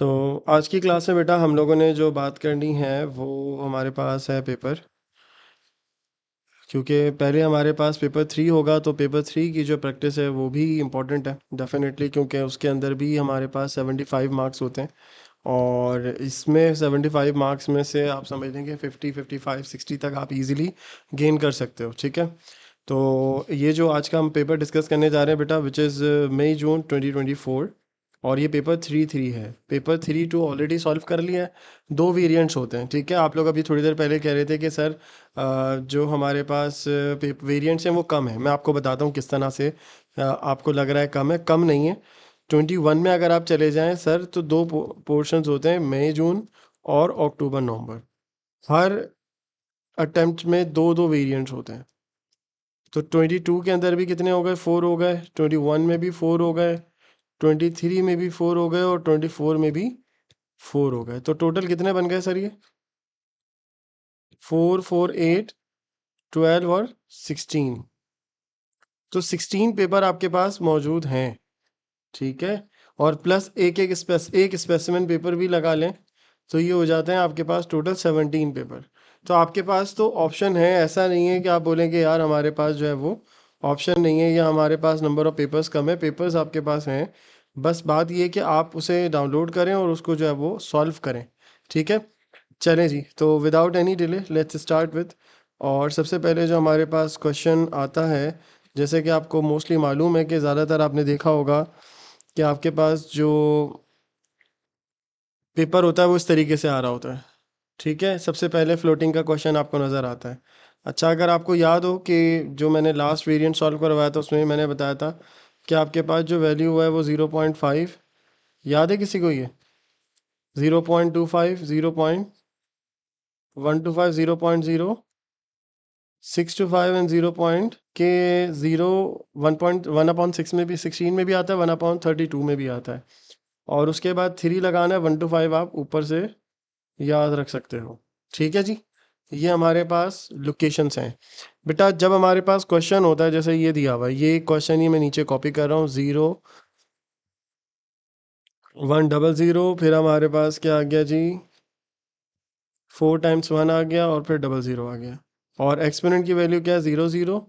आज की क्लास में बेटा हम लोगों ने जो बात करनी है वो हमारे पास है पेपर। क्योंकि पहले हमारे पास पेपर 3 होगा तो पेपर 3 की जो प्रैक्टिस है वो भी इम्पोर्टेंट है डेफिनेटली, क्योंकि उसके अंदर भी हमारे पास 75 मार्क्स होते हैं। और इसमें 75 मार्क्स में से आप समझ लेंगे 50 55 60 तक आप इजीली गेन कर सकते हो। ठीक है, तो ये जो आज का हम पेपर डिस्कस करने जा रहे हैं बेटा, विच इज़ मई जून 2024। और ये पेपर 3 है। पेपर 3 2 ऑलरेडी सॉल्व कर लिया है। दो वेरिएंट्स होते हैं। ठीक है, आप लोग अभी थोड़ी देर पहले कह रहे थे कि सर जो हमारे पास वेरिएंट्स हैं वो कम है। मैं आपको बताता हूँ किस तरह से आपको लग रहा है कम है। कम नहीं है। 21 में अगर आप चले जाएं सर तो दो पोर्शंस होते हैं, मई जून और अक्टूबर नवंबर। हर अटेम्प्ट में दो दो वेरिएंट्स होते हैं। तो 22 के अंदर भी कितने हो गए? 4 हो गए। 21 में भी 4 हो गए। 23 में भी 4 हो गए और 24 में भी 4 हो गए। तो टोटल कितने बन गए सर ये? 4 4 8 12 और 16। तो 16 पेपर आपके पास मौजूद हैं। ठीक है, और प्लस एक स्पेसिमेन पेपर भी लगा लें तो ये हो जाते हैं आपके पास टोटल 17 पेपर। तो आपके पास तो ऑप्शन है, ऐसा नहीं है कि आप बोलेंगे यार हमारे पास जो है वो ऑप्शन नहीं है या हमारे पास नंबर ऑफ पेपर्स कम है। पेपर्स आपके पास हैं, बस बात ये है कि आप उसे डाउनलोड करें और उसको जो है वो सॉल्व करें। ठीक है, चलें जी, तो without any delay let's start with. और सबसे पहले जो हमारे पास क्वेश्चन आता है, जैसे कि आपको मोस्टली मालूम है कि ज़्यादातर आपने देखा होगा कि आपके पास जो पेपर होता है वो इस तरीके से आ रहा होता है। ठीक है, सबसे पहले फ्लोटिंग का क्वेश्चन आपको नज़र आता है। अच्छा, अगर आपको याद हो कि जो मैंने लास्ट वेरिएंट सॉल्व करवाया था उसमें मैंने बताया था कि आपके पास जो वैल्यू है वो 0.5, याद है किसी को? ये 0.25, 0.125, 0.0625 एंड 0 पॉइंट के 0 1.1/6 में भी, 16 में भी आता है, 1/32 में भी आता है। और उसके बाद 3 लगाना है, 1 to 5 आप ऊपर से याद रख सकते हो। ठीक है जी, ये हमारे पास लोकेशंस हैं। बेटा जब हमारे पास क्वेश्चन होता है, जैसे ये दिया हुआ है, ये क्वेश्चन ही मैं नीचे कॉपी कर रहा हूँ, 0 1 0 0, फिर हमारे पास क्या आ गया जी, 4 टाइम्स 1 आ गया और फिर 0 आ गया। और एक्सपोनेंट की वैल्यू क्या है? 0 0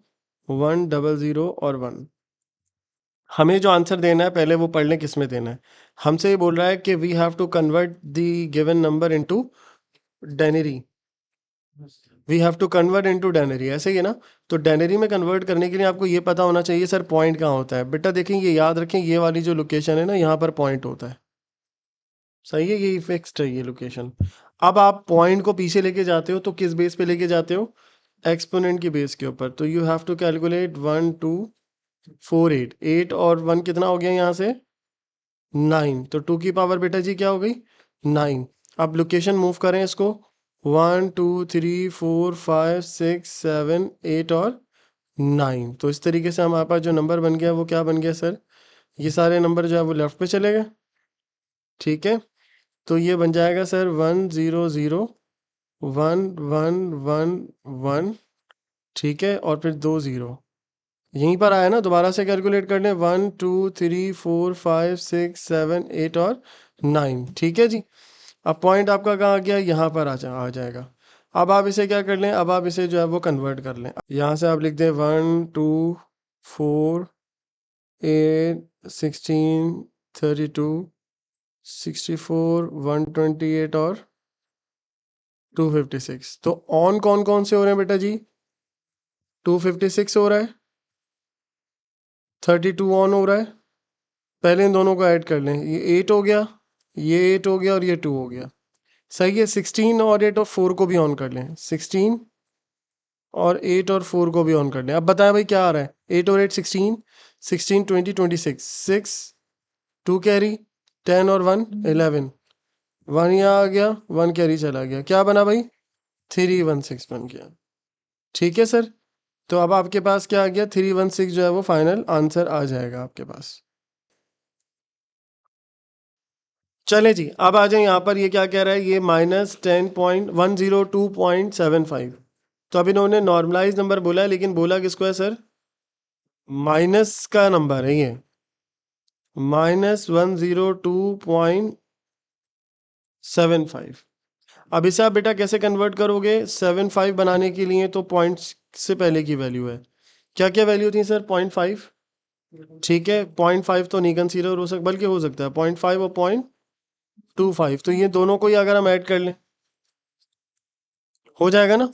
1 0 और 1। हमें जो आंसर देना है पहले वो पढ़ लें किस में देना है। हमसे ये बोल रहा है कि we have to convert the given number into denary. We have to convert into denary, ऐसे ही है ना? तो डेनरी में कन्वर्ट करने के लिए आपको ये पता होना चाहिए सर पॉइंट कहाँ होता है। बेटा देखें, ये याद रखें, ये वाली जो लोकेशन है ना, यहाँ पर पॉइंट होता है। सही है, ये फिक्स्ड है ये लोकेशन। अब आप पॉइंट को पीछे लेके जाते हो तो किस बेस पे लेके जाते हो? एक्सपोनेंट की बेस के ऊपर। तो यू हैव टू कैलकुलेट 1 2 4 8। 8 और 1 कितना हो गया यहाँ से? 9। तो 2 की पावर बेटा जी क्या हो गई? 9। अब लोकेशन मूव करें इसको, 1 2 3 4 5 6 7 8 और 9। तो इस तरीके से हमारे पास जो नंबर बन गया वो क्या बन गया सर? ये सारे नंबर जो है वो लेफ्ट पे चले गए। ठीक है, तो ये बन जाएगा सर 1 0 0 1 1 1 1। ठीक है, और फिर 2 0 यहीं पर आया ना, दोबारा से कैलकुलेट कर लें, 1 2 3 4 5 6 7 8 और 9। ठीक है जी, अब पॉइंट आपका कहाँ आ गया? यहाँ पर आ जाएगा। अब आप इसे क्या कर लें, अब आप इसे जो है वो कन्वर्ट कर लें। यहाँ से आप लिख दें 1 2 4 8 16 32 64 128 और 256। तो ऑन कौन कौन से हो रहे हैं बेटा जी? 256 हो रहा है, 32 ऑन हो रहा है। पहले इन दोनों को ऐड कर लें, ये 8 हो गया, ये 8 हो गया और ये 2 हो गया। सही है, 16 और 8 और 4 को भी ऑन कर लें। 16 और 8 और 4 को भी ऑन कर लें। अब बताएं भाई क्या आ रहा है? 8 और 8 16, 16 20 26, 6 2 कैरी, 10 और 1 11, 1 यहाँ आ गया, 1 कैरी चला गया, क्या बना भाई? 316 बन गया। ठीक है सर, तो अब आपके पास क्या आ गया? 316 जो है वो फाइनल आंसर आ जाएगा आपके पास। चले जी, अब आ जाए यहाँ पर, ये क्या कह रहा है? ये -10.102.75। तो अब इन्होंने नॉर्मलाइज नंबर बोला है, लेकिन बोला किसको है सर? माइनस का नंबर है ये, -102.75। 75। अब इसे आप बेटा कैसे कन्वर्ट करोगे? 75 बनाने के लिए तो पॉइंट्स से पहले की वैल्यू है। क्या क्या वैल्यू थी सर? 0.5। ठीक है, 0.5 तो नहीं कंसीडर हो सकता, बल्कि हो सकता है 0.5 और 0.25, तो ये दोनों को ही अगर हम ऐड कर लें हो जाएगा ना।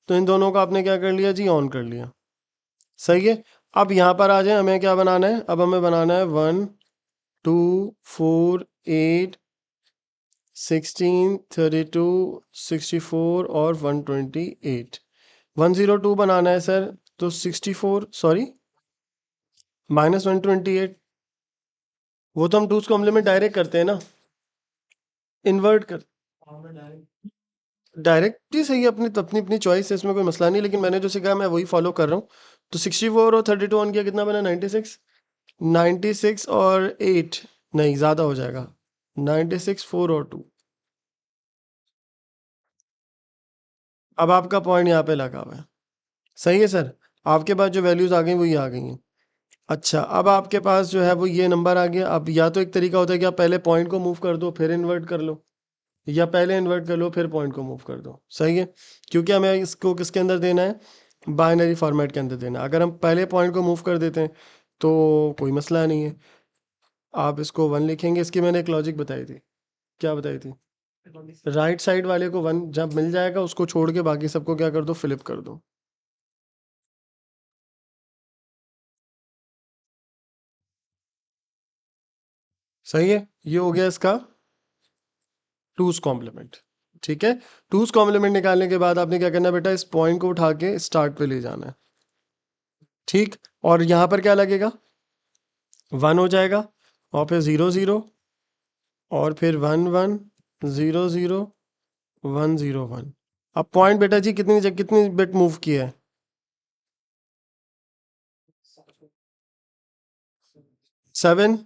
तो इन दोनों को आपने क्या कर लिया जी? ऑन कर लिया। सही है। अब यहाँ पर आ जाए, हमें क्या बनाना है? अब हमें बनाना है 1 2 4 8 16 32 64 और 128। 102 बनाना है सर, तो 64 सॉरी -128। वो तो हम टूस कॉम्प्लीमेंट डायरेक्ट करते हैं ना, इन्वर्ट कर। डायरेक्ट ही सही है, अपनी अपनी अपनी चॉइस है, इसमें कोई मसला नहीं, लेकिन मैंने जो सिखाया मैं वही फॉलो कर रहा हूँ। तो 64 और 32 ऑन किया, कितना बना? 96। 96 और 8 नहीं, ज़्यादा हो जाएगा। 96 4 और 2। अब आपका पॉइंट यहाँ पे लगा हुआ है। सही है सर, आपके पास जो वैल्यूज़ आ गई वो ये आ गई हैं। अच्छा, अब आपके पास जो है वो ये नंबर आ गया। अब या तो एक तरीका होता है कि आप पहले पॉइंट को मूव कर दो फिर इन्वर्ट कर लो, या पहले इन्वर्ट कर लो फिर पॉइंट को मूव कर दो। सही है, क्योंकि हमें इसको किसके अंदर देना है? बाइनरी फॉर्मेट के अंदर देना है। अगर हम पहले पॉइंट को मूव कर देते हैं तो कोई मसला नहीं है। आप इसको 1 लिखेंगे, इसकी मैंने एक लॉजिक बताई थी। क्या बताई थी? राइट साइड वाले को 1 जब मिल जाएगा उसको छोड़ के बाकी सबको क्या कर दो? फ्लिप कर दो। सही है, ये हो गया इसका टूस कॉम्प्लीमेंट। ठीक है, टूस कॉम्प्लीमेंट निकालने के बाद आपने क्या करना है बेटा? इस पॉइंट को उठा के स्टार्ट पे ले जाना है। ठीक, और यहाँ पर क्या लगेगा? 1 हो जाएगा, और फिर 0 0, और फिर 1 1 0 0 1 0 1। अब पॉइंट बेटा जी कितनी बिट मूव किया है? 7।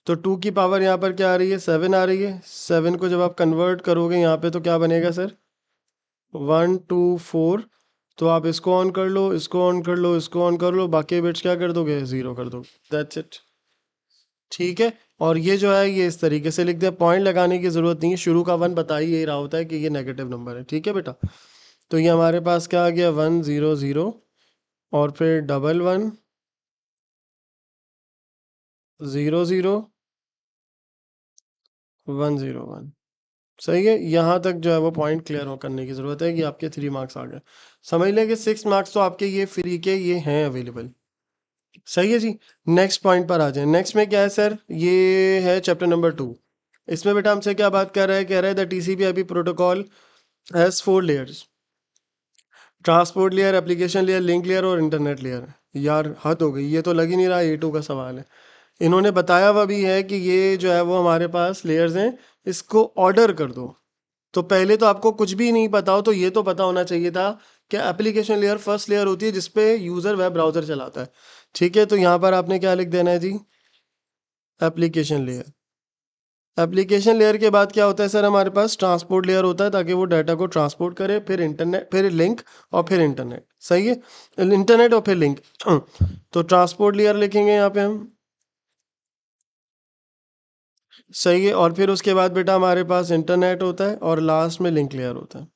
तो 2 की पावर यहाँ पर क्या आ रही है? 7 आ रही है। 7 को जब आप कन्वर्ट करोगे यहाँ पे तो क्या बनेगा सर? 1 2 4। तो आप इसको ऑन कर लो, इसको ऑन कर लो, इसको ऑन कर लो, बाकी बिट्स क्या कर दोगे? 0 कर दो। That's it. ठीक है, और ये जो है ये इस तरीके से लिख दे, पॉइंट लगाने की ज़रूरत नहीं है, शुरू का 1 बता ही यही रहा होता है कि ये नेगेटिव नंबर है। ठीक है बेटा, तो ये हमारे पास क्या आ गया? 1 0 0, और फिर 1 1 0 0 1 0 1। सही है, यहाँ तक जो है वो पॉइंट क्लियर हो करने की ज़रूरत है कि आपके 3 मार्क्स आ गए। समझ लें कि 6 मार्क्स तो आपके ये फ्री के ये हैं अवेलेबल। सही है जी। नेक्स्ट पॉइंट पर आ जाए। नेक्स्ट में क्या है सर? ये है चैप्टर नंबर 2। इसमें बेटा हमसे क्या बात कर रहा है? कह रहा है the TCP IP protocol has 4 layers: transport layer, application layer, link layer और इंटरनेट लेयर। यार हद हो गई, ये तो लग ही नहीं रहा A2 का सवाल है। इन्होंने बताया हुआ भी है कि ये जो है वो हमारे पास लेयर्स हैं, इसको ऑर्डर कर दो। तो पहले तो आपको कुछ भी नहीं पता हो तो ये तो पता होना चाहिए था कि एप्लीकेशन लेयर फर्स्ट लेयर होती है जिसपे यूज़र वेब ब्राउज़र चलाता है। ठीक है, तो यहाँ पर आपने क्या लिख देना है जी? Application layer. एप्लीकेशन लेयर के बाद क्या होता है सर? हमारे पास ट्रांसपोर्ट लेयर होता है ताकि वो डाटा को ट्रांसपोर्ट करे, फिर इंटरनेट, फिर लिंक, और फिर इंटरनेट। सही है, इंटरनेट और फिर लिंक। तो ट्रांसपोर्ट लेयर लिखेंगे यहाँ पे हम। सही है, और फिर उसके बाद बेटा हमारे पास इंटरनेट होता है और लास्ट में लिंक लेयर होता है।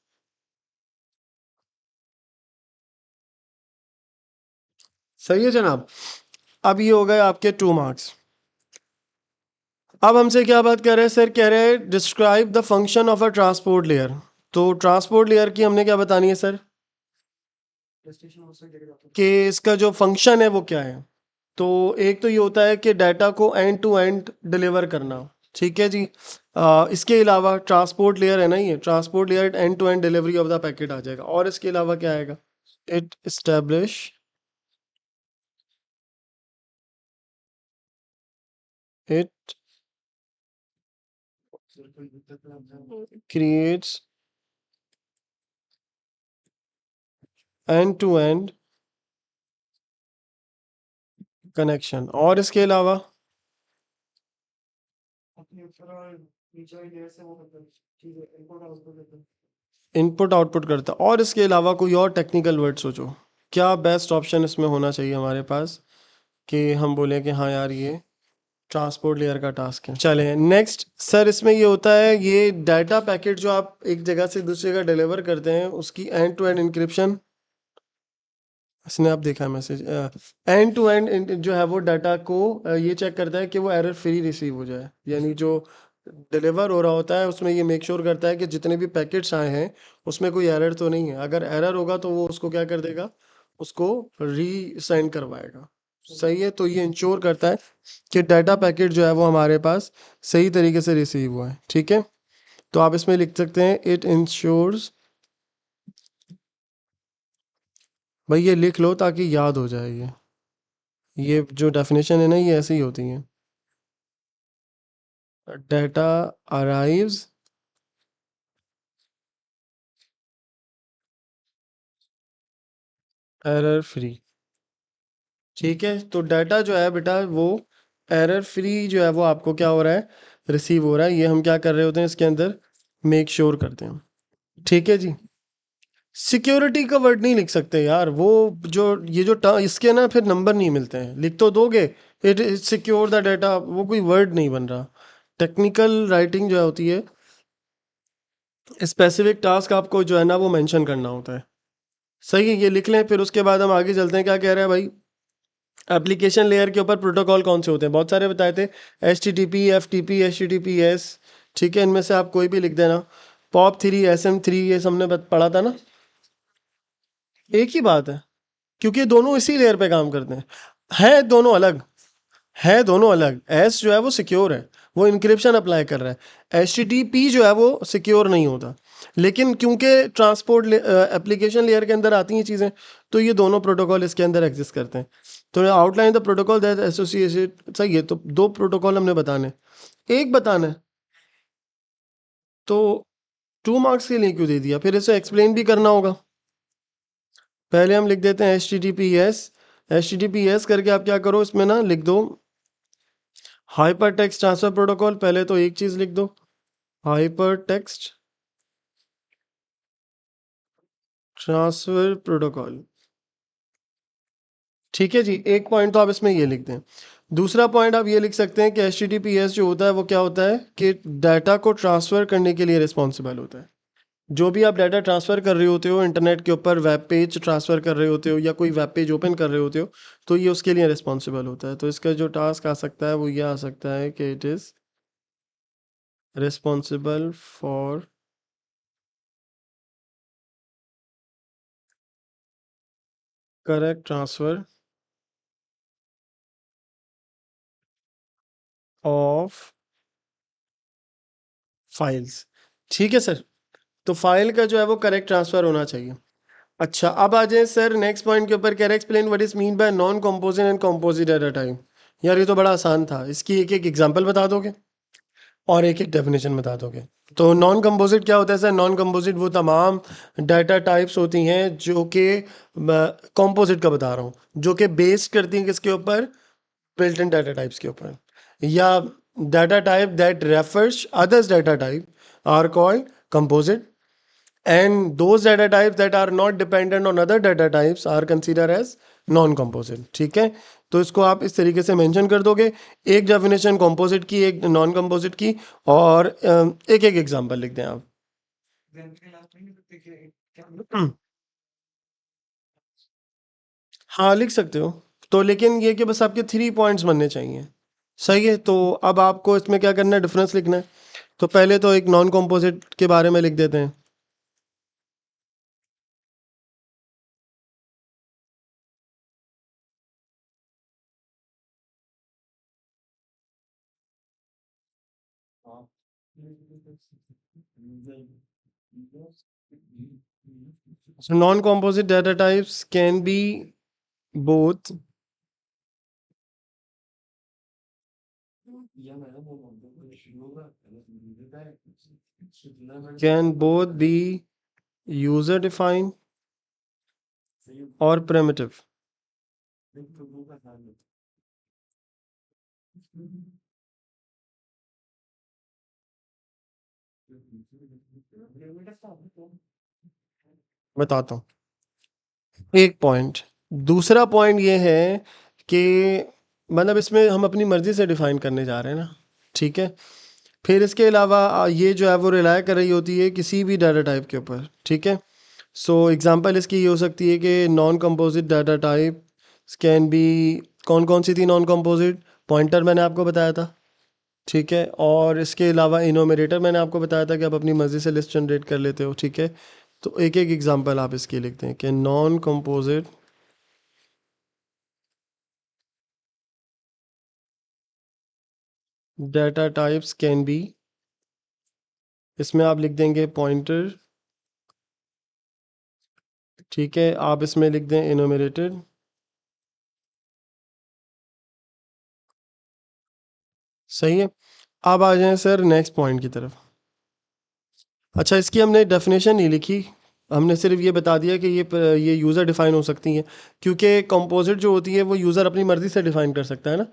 सही है जनाब। अब ये हो गए आपके 2 मार्क्स। अब हमसे क्या बात कर रहे हैं सर? कह रहे हैं describe the function of a transport layer. तो ट्रांसपोर्ट लेयर की हमने क्या बतानी है सर? कि इसका जो फंक्शन है वो क्या है? तो एक तो ये होता है कि डाटा को एंड टू एंड डिलीवर करना। ठीक है जी। इसके अलावा ट्रांसपोर्ट लेयर है ना, ये transport layer end to end delivery of the packet आ जाएगा। और इसके अलावा क्या आएगा? It establish, it creates end to end connection. और इसके अलावा इनपुट आउटपुट करता है। और इसके अलावा कोई और टेक्निकल वर्ड सोचो, क्या बेस्ट ऑप्शन इसमें होना चाहिए हमारे पास कि हम बोले कि हाँ यार ये ट्रांसपोर्ट लेयर का टास्क है। चले नेक्स्ट सर, इसमें ये होता है, ये डाटा पैकेट जो आप एक जगह से दूसरी जगह डिलीवर करते हैं उसकी एंड टू एंड इंक्रिप्शन, इसने आप देखा है मैसेज, एंड टू एंड जो है वो डाटा को ये चेक करता है कि वो एरर फ्री रिसीव हो जाए, यानी जो डिलीवर हो रहा होता है उसमें ये मेक श्योर करता है कि जितने भी पैकेट्स आए हैं उसमें कोई एरर तो नहीं है। अगर एरर होगा तो वो उसको क्या कर देगा, उसको री सेंड करवाएगा। सही है, तो ये इंश्योर करता है कि डाटा पैकेट जो है वो हमारे पास सही तरीके से रिसीव हुआ है। ठीक है, तो आप इसमें लिख सकते हैं इट इंश्योर्स, भाई ये लिख लो ताकि याद हो जाए। ये जो डेफिनेशन है ना ये ऐसे ही होती है। Data arrives error free. ठीक है, तो डाटा जो है बेटा वो एरर फ्री जो है वो आपको क्या हो रहा है, रिसीव हो रहा है। ये हम क्या कर रहे होते हैं इसके अंदर, मेक श्योर करते हैं। ठीक है जी, सिक्योरिटी का वर्ड नहीं लिख सकते यार, वो जो ये जो इसके ना फिर नंबर नहीं मिलते हैं, लिख तो दोगे इट सिक्योर द डाटा, वो कोई वर्ड नहीं बन रहा। टेक्निकल राइटिंग जो होती है, स्पेसिफिक टास्क आपको जो है ना वो मेंशन करना होता है। सही है, ये लिख लें, फिर उसके बाद हम आगे चलते हैं। क्या कह रहा है भाई, एप्लीकेशन लेयर के ऊपर प्रोटोकॉल कौन से होते हैं, बहुत सारे बताए थे, H T T P, F T P, H T T P S. ठीक है, इनमें से आप कोई भी लिख देना। POP three, S M three, ये सबने पढ़ा था ना। एक ही बात है, क्योंकि दोनों इसी लेयर पे काम करते हैं। है दोनों अलग, है दोनों अलग। एस जो है वो सिक्योर है, वो इंक्रिप्शन अप्लाई कर रहा है। एच टी टी पी जो है वो सिक्योर नहीं होता, लेकिन क्योंकि ट्रांसपोर्ट एप्लीकेशन लेयर के अंदर आती हैं चीज़ें, तो ये दोनों प्रोटोकॉल इसके अंदर एग्जिस्ट करते हैं। तो outline the protocol that associated, सही है, तो दो प्रोटोकॉल हमने बताने, एक बताना है, तो 2 मार्क्स के लिए क्यों दे दिया, फिर इसे एक्सप्लेन भी करना होगा। पहले हम लिख देते हैं H T T P S. H T T P S करके आप क्या करो, इसमें ना लिख दो हाइपर टेक्स्ट ट्रांसफर प्रोटोकॉल। पहले तो एक चीज लिख दो, हाइपर टेक्स्ट ट्रांसफर प्रोटोकॉल। ठीक है जी, एक पॉइंट तो आप इसमें ये लिख दें। दूसरा पॉइंट आप ये लिख सकते हैं कि H T T P S जो होता है वो क्या होता है कि डाटा को ट्रांसफर करने के लिए रिस्पॉन्सिबल होता है। जो भी आप डाटा ट्रांसफर कर रहे होते हो इंटरनेट के ऊपर, वेब पेज ट्रांसफर कर रहे होते हो या कोई वेब पेज ओपन कर रहे होते हो, तो ये उसके लिए रिस्पॉन्सिबल होता है। तो इसका जो टास्क आ सकता है वो ये आ सकता है कि it is responsible for correct transfer of files. ठीक है सर, तो फाइल का जो है वो करेक्ट ट्रांसफर होना चाहिए। अच्छा, अब आ जाए सर नेक्स्ट पॉइंट के ऊपर, कह रहे explain what is mean bye non composite and composite at a time. यार ये तो बड़ा आसान था, इसकी एक एक एग्जांपल बता दोगे और एक एक डेफिनेशन बता दोगे। तो नॉन कंपोजिट क्या होता है सर, नॉन कंपोजिट वो तमाम डाटा टाइप्स होती हैं जो कि, कंपोजिट का बता रहा हूँ, जो कि बेस्ड करती हैं किसके ऊपर, बिल्ट इन डाटा टाइप्स के ऊपर, या data type that refers others data type are called composite, and those data types that are not dependent on other data types are considered as non composite। ठीक है, तो इसको आप इस तरीके से मेंशन कर दोगे, एक डेफिनेशन कंपोजिट की, एक नॉन कंपोजिट की, और एक एक एग्जांपल लिख दें आप। हाँ लिख सकते हो, तो लेकिन ये कि बस आपके 3 पॉइंट्स बनने चाहिए। सही है, तो अब आपको इसमें क्या करना है, डिफरेंस लिखना है। तो पहले तो एक नॉन कंपोजिट के बारे में लिख देते हैं। So non-composite data types can be both, be user defined or primitive। बताता हूँ, एक पॉइंट। दूसरा पॉइंट ये है कि मतलब इसमें हम अपनी मर्ज़ी से डिफ़ाइन करने जा रहे हैं ना, ठीक है। फिर इसके अलावा ये जो है वो रिलाय कर रही होती है किसी भी डाटा टाइप के ऊपर, ठीक है। सो एग्जांपल इसकी ये हो सकती है कि non composite data type can be, कौन कौन सी थी नॉन कंपोजिट? पॉइंटर मैंने आपको बताया था, ठीक है। और इसके अलावा इनोमिनेटर मैंने आपको बताया था कि आप अपनी मर्ज़ी से लिस्ट जनरेट कर लेते हो, ठीक है। तो एक एक एग्जांपल आप इसके लिखते हैं कि non composite data types can be, इसमें आप लिख देंगे पॉइंटर, ठीक है। आप इसमें लिख दें इनोमिनेटेड, सही है। अब आ जाएं सर नेक्स्ट पॉइंट की तरफ। अच्छा, इसकी हमने डेफिनेशन नहीं लिखी, हमने सिर्फ ये बता दिया कि ये यूज़र डिफ़ाइन हो सकती हैं, क्योंकि कंपोजिट जो होती है वो यूज़र अपनी मर्ज़ी से डिफ़ाइन कर सकता है ना।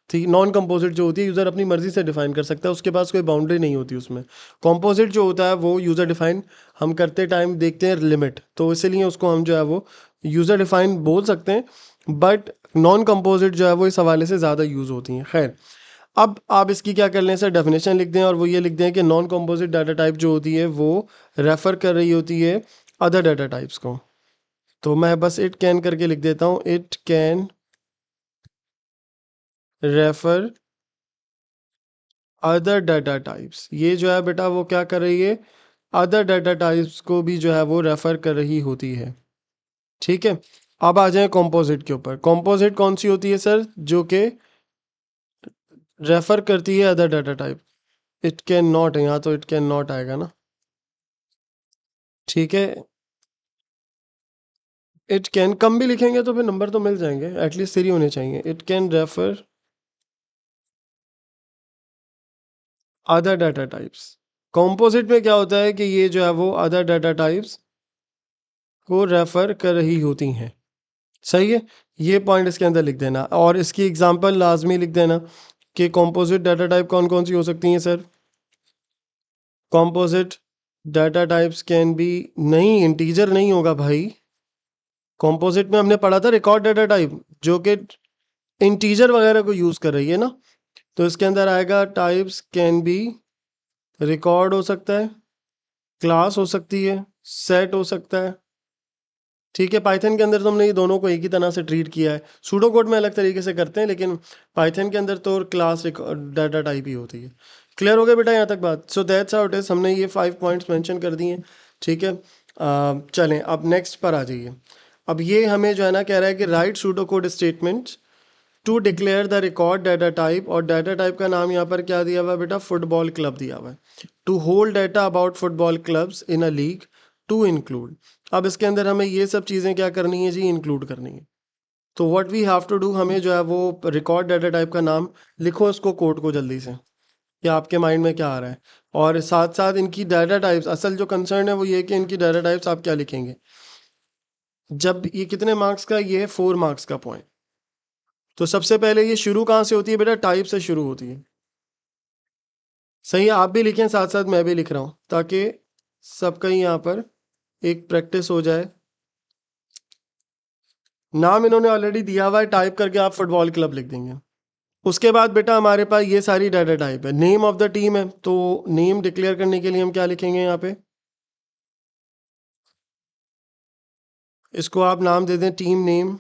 ठीक, नॉन कंपोजिट जो होती है यूज़र अपनी मर्ज़ी से डिफ़ाइन कर सकता है, उसके पास कोई बाउंड्री नहीं होती उसमें। कंपोजिट जो होता है वो यूज़र डिफ़ाइन हम करते टाइम देखते हैं लिमिट, तो इसीलिए उसको हम जो है वो यूज़र डिफ़ाइन बोल सकते हैं। बट नॉन कंपोजिट जो है वो इस हवाले से ज़्यादा यूज़ होती हैं। खैर, अब आप इसकी क्या कर लें सर, डेफिनेशन लिख दें और वो ये लिख दें कि नॉन कंपोजिट डाटा टाइप जो होती है वो रेफ़र कर रही होती है अदर डाटा टाइप्स को। तो मैं बस इट कैन करके लिख देता हूँ, it can refer other data types. ये जो है बेटा वो क्या कर रही है, अदर डाटा टाइप्स को भी जो है वो रेफ़र कर रही होती है, ठीक है। अब आ जाएं कंपोजिट के ऊपर। कंपोजिट कौन सी होती है सर, जो कि रेफ़र करती है other data type. It can not है यहाँ, तो इट कैन नॉट आएगा ना, ठीक है। इट कैन कम भी लिखेंगे तो फिर नंबर तो मिल जाएंगे, एटलीस्ट 3 होने चाहिए। It can refer other data types. Composite में क्या होता है कि ये जो है वो अदर डाटा टाइप्स को रेफर कर रही होती हैं, सही है। ये पॉइंट इसके अंदर लिख देना और इसकी एग्जांपल लाजमी लिख देना कि कॉम्पोजिट डाटा टाइप कौन कौन सी हो सकती हैं sir. Composite data types can be, नहीं इंटीजर नहीं होगा भाई। कॉम्पोजिट में हमने पढ़ा था रिकॉर्ड डाटा टाइप जो कि इंटीजर वगैरह को यूज़ कर रही है ना। तो इसके अंदर आएगा टाइप्स कैन बी, रिकॉर्ड हो सकता है, क्लास हो सकती है, सेट हो सकता है, ठीक है। पाइथन के अंदर तो हमने ये दोनों को एक ही तरह से ट्रीट किया है, सूडो कोड में अलग तरीके से करते हैं, लेकिन पाइथन के अंदर तो क्लास डाटा टाइप ही होती है। क्लियर हो गया बेटा यहाँ तक बात? So that's how it is, हमने ये 5 पॉइंट्स मेंशन कर दिए हैं, ठीक है। चलें अब नेक्स्ट पर आ जाइए। अब ये हमें जो है ना कह रहा है कि write pseudo code statements to declare the record data type, और डाटा टाइप का नाम यहाँ पर क्या दिया हुआ है बेटा, फुटबॉल क्लब दिया हुआ है। To hold data about football clubs in a league to include. अब इसके अंदर हमें ये सब चीज़ें क्या करनी है जी, इंक्लूड करनी है। तो what we have to do, हमें जो है वो रिकॉर्ड डाटा टाइप का नाम लिखो इसको कोड को जल्दी से, कि आपके माइंड में क्या आ रहा है। और साथ साथ इनकी डाटा टाइप्स, असल जो कंसर्न है वो ये है कि इनकी डाटा टाइप्स आप क्या लिखेंगे। जब ये कितने मार्क्स का, ये है 4 मार्क्स का पॉइंट। तो सबसे पहले ये शुरू कहाँ से होती है बेटा, टाइप से शुरू होती है। सही है, आप भी लिखें साथ साथ मैं भी लिख रहा हूँ, ताकि सबका ही यहाँ पर एक प्रैक्टिस हो जाए। नाम इन्होंने ऑलरेडी दिया हुआ है, टाइप करके आप फुटबॉल क्लब लिख देंगे। उसके बाद बेटा हमारे पास ये सारी डाटा टाइप है, नेम ऑफ द टीम है, तो नेम डिक्लेयर करने के लिए हम क्या लिखेंगे यहाँ पे, इसको आप नाम दे दें टीम नेम।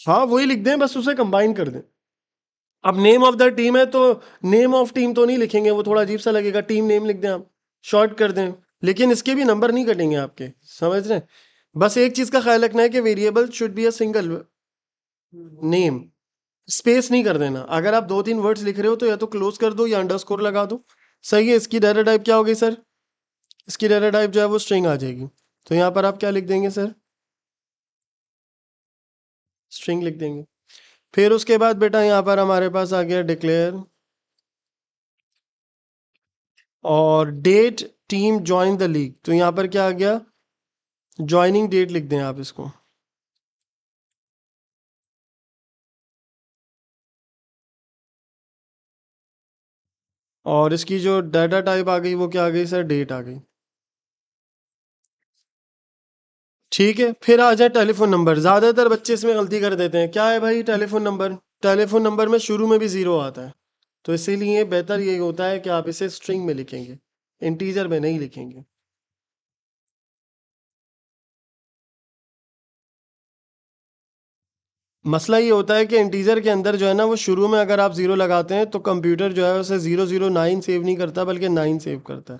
हाँ वही लिख दें, बस उसे कंबाइन कर दें। अब नेम ऑफ द टीम है तो नेम ऑफ टीम तो नहीं लिखेंगे, वो थोड़ा अजीब सा लगेगा, टीम नेम लिख दें आप, शॉर्ट कर दें। लेकिन इसके भी नंबर नहीं कटेंगे आपके, समझ रहे हैं। बस एक चीज का ख्याल रखना है कि variable should be a single name, space नहीं कर देना। अगर आप 2-3 वर्ड्स लिख रहे हो तो या तो क्लोज कर दो या अंडरस्कोर लगा दो, सही है। इसकी डाटा टाइप क्या होगी सर, इसकी डाटा टाइप जो है वो स्ट्रिंग आ जाएगी। तो यहाँ पर आप क्या लिख देंगे सर, स्ट्रिंग लिख देंगे। फिर उसके बाद बेटा यहाँ पर हमारे पास आ गया डिक्लेयर, और that team join the league, तो यहाँ पर क्या आ गया, ज्वाइनिंग डेट लिख दें आप इसको। और इसकी जो डाटा टाइप आ गई वो क्या आ गई सर, डेट आ गई। ठीक है, फिर आ जाए टेलीफोन नंबर। ज़्यादातर बच्चे इसमें गलती कर देते हैं। क्या है भाई टेलीफोन नंबर में शुरू में भी ज़ीरो आता है, तो इसीलिए बेहतर यही होता है कि आप इसे स्ट्रिंग में लिखेंगे, इंटीजर में नहीं लिखेंगे। मसला ये होता है कि इंटीजर के अंदर जो है ना, वो शुरू में अगर आप ज़ीरो लगाते हैं तो कंप्यूटर जो है उसे 009 सेव नहीं करता, बल्कि 9 सेव करता है।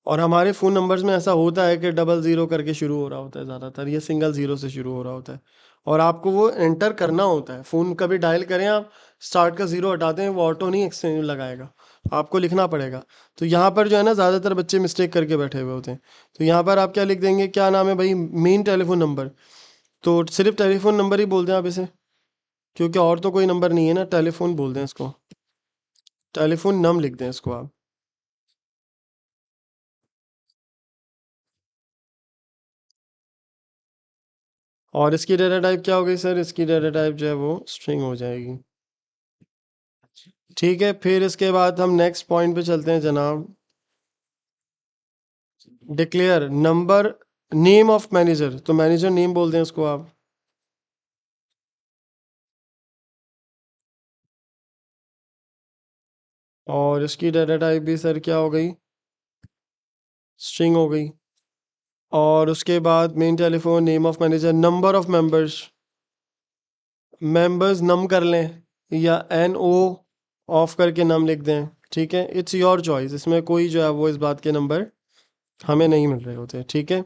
और हमारे फ़ोन नंबर्स में ऐसा होता है कि डबल ज़ीरो करके शुरू हो रहा होता है ज़्यादातर, ये सिंगल ज़ीरो से शुरू हो रहा होता है। और आपको वो एंटर करना होता है। फ़ोन कभी डायल करें आप, स्टार्ट का ज़ीरो हटा दें, वो ऑटो नहीं एक्सचेंज लगाएगा, आपको लिखना पड़ेगा। तो यहाँ पर जो है ना, ज़्यादातर बच्चे मिस्टेक करके बैठे हुए होते हैं। तो यहाँ पर आप क्या लिख देंगे, क्या नाम है भाई, मेन टेलीफोन नंबर। तो सिर्फ टेलीफोन नंबर ही बोल दें आप इसे, क्योंकि और तो कोई नंबर नहीं है ना, टेलीफोन बोल दें इसको, टेलीफोन नम लिख दें इसको आप। और इसकी डाटा टाइप क्या हो गई सर, इसकी डाटा टाइप जो है वो स्ट्रिंग हो जाएगी। ठीक है, फिर इसके बाद हम नेक्स्ट पॉइंट पे चलते हैं जनाब। Declare number name of manager, तो मैनेजर नेम बोल दें उसको आप। और इसकी डाटा टाइप भी सर क्या हो गई, स्ट्रिंग हो गई। और उसके बाद main telephone name of manager, number of members, members नम कर लें या NO ऑफ करके नम लिख दें। ठीक है, इट्स योर चॉइस, इसमें कोई जो है वो इस बात के नंबर हमें नहीं मिल रहे होते। ठीक है,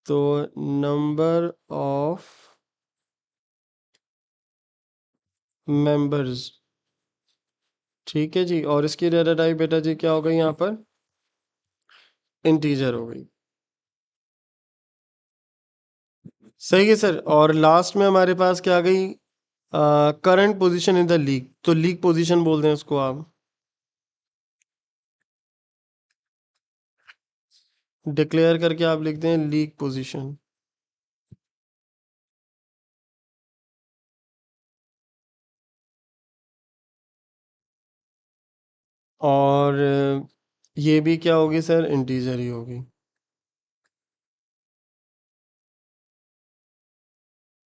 तो नंबर ऑफ मेंबर्स, ठीक है जी। और इसकी डाटा टाइप बेटा जी क्या हो गई यहाँ पर, इंटीजर हो गई। सही है सर। और लास्ट में हमारे पास क्या आ गई, current position in the league, तो लीग पोजीशन बोल दें उसको आप। डिक्लेयर करके आप लिख दें लीग पोजीशन। और ये भी क्या होगी सर, इंटीजर ही होगी।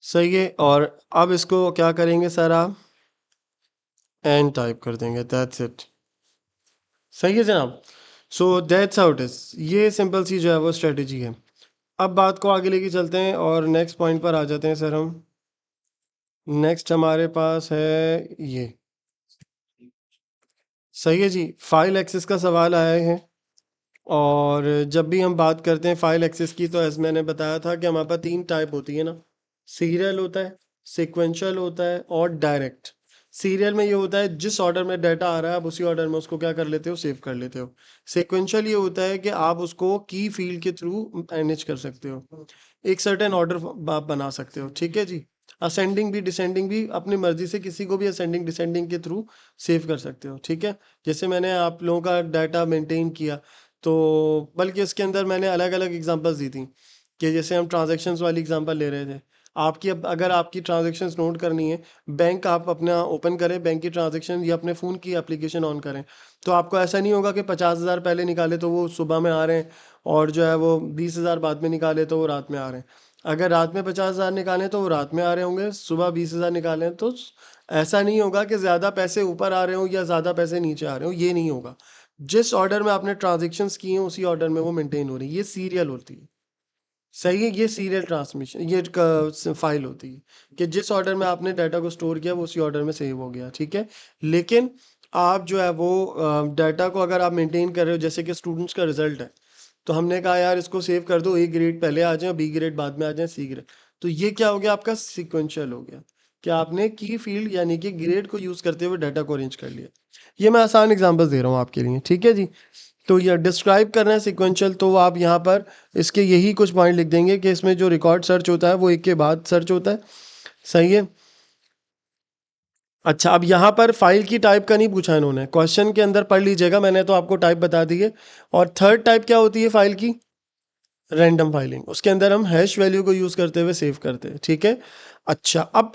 सही है। और अब इसको क्या करेंगे सर आप, एन टाइप कर देंगे, दैट्स इट। सही है जनाब। So that's how it is, ये सिंपल सी जो है वो स्ट्रेटजी है। अब बात को आगे लेके चलते हैं और नेक्स्ट पॉइंट पर आ जाते हैं सर हम। नेक्स्ट हमारे पास है ये। सही है जी, फाइल एक्सेस का सवाल आया है। और जब भी हम बात करते हैं फाइल एक्सेस की, तो एज मैंने बताया था कि हमारे पास तीन टाइप होती है ना, सीरियल होता है, सीक्वेंशियल होता है और डायरेक्ट। सीरियल में ये होता है जिस ऑर्डर में डाटा आ रहा है आप उसी ऑर्डर में उसको क्या कर लेते हो, सेव कर लेते हो। सीक्वेंशियल ये होता है कि आप उसको की फील्ड के थ्रू मैनेज कर सकते हो, एक सर्टेन ऑर्डर आप बना सकते हो। ठीक है जी, असेंडिंग भी डिसेंडिंग भी अपनी मर्जी से किसी को भी असेंडिंग डिसेंडिंग के थ्रू सेव कर सकते हो। ठीक है, जैसे मैंने आप लोगों का डाटा मेंटेन किया, तो बल्कि उसके अंदर मैंने अलग अलग एग्जांपल्स दी थी, कि जैसे हम ट्रांजैक्शंस वाली एग्जांपल ले रहे थे। आपकी अब अगर आपकी ट्रांजैक्शंस नोट करनी है, बैंक आप अपना ओपन करें, बैंक की ट्रांजैक्शन या अपने फ़ोन की एप्लीकेशन ऑन करें, तो आपको ऐसा नहीं होगा कि 50,000 पहले निकाले तो वो सुबह में आ रहे हैं, और जो है वो 20,000 बाद में निकाले तो वो रात में आ रहे हैं। अगर रात में 50,000 निकालें तो वो रात में आ रहे होंगे, सुबह 20,000 निकालें तो ऐसा नहीं होगा कि ज़्यादा पैसे ऊपर आ रहे हो या ज़्यादा पैसे नीचे आ रहे हो, ये नहीं होगा। जिस ऑर्डर में आपने ट्रांजेक्शन्स की हैं उसी ऑर्डर में वो मेंटेन हो रही है, ये सीरियल होती है। सही है, ये सीरियल ट्रांसमिशन, ये फाइल होती है कि जिस ऑर्डर में आपने डाटा को स्टोर किया वो उसी ऑर्डर में सेव हो गया। ठीक है, लेकिन आप जो है वो डाटा को अगर आप मेंटेन कर रहे हो, जैसे कि स्टूडेंट्स का रिजल्ट है, तो हमने कहा यार इसको सेव कर दो, A ग्रेड पहले आ जाए, B ग्रेड बाद में आ जाए, C ग्रेड। तो ये क्या हो गया, आपका सिक्वेंशियल हो गया, कि आपने की फील्ड यानी कि ग्रेड को यूज करते हुए डाटा को अरेंज कर लिया। ये मैं आसान एग्जांपल दे रहा हूँ आपके लिए। ठीक है जी, तो ये डिस्क्राइब करना है सिक्वेंशियल, तो आप यहाँ पर इसके यही कुछ पॉइंट लिख देंगे कि इसमें जो रिकॉर्ड सर्च होता है वो एक के बाद सर्च होता है। सही है। अच्छा, अब यहाँ पर फाइल की टाइप का नहीं पूछा इन्होंने, क्वेश्चन के अंदर पढ़ लीजिएगा, मैंने तो आपको टाइप बता दी है। और थर्ड टाइप क्या होती है फाइल की, रैंडम फाइलिंग, उसके अंदर हम हैश वैल्यू को यूज करते हुए सेव करते हैं। ठीक है। अच्छा, अब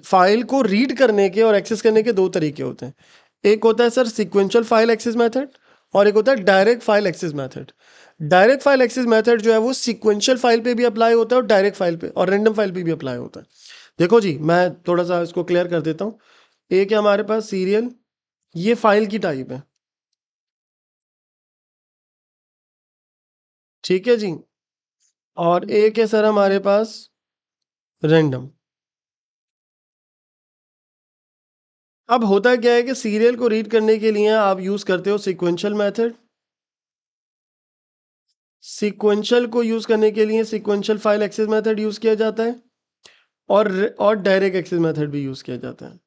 फाइल को रीड करने के और एक्सेस करने के दो तरीके होते हैं। एक होता है sir sequential file access method, और एक होता है direct file access method. Direct file access method जो है वो सीक्वेंशियल फाइल पे भी अप्लाई होता है और डायरेक्ट फाइल पे और रैंडम फाइल पे भी अप्लाई होता है। देखो जी, मैं थोड़ा सा इसको क्लियर कर देता हूँ। एक है हमारे पास सीरियल, ये फाइल की टाइप है, ठीक है जी। और एक है सर हमारे पास रैंडम। अब होता क्या है कि सीरियल को रीड करने के लिए आप यूज करते हो सीक्वेंशियल मेथड। सीक्वेंशियल को यूज करने के लिए sequential file access method use किया जाता है और डायरेक्ट एक्सेस मेथड भी यूज किया जाता है।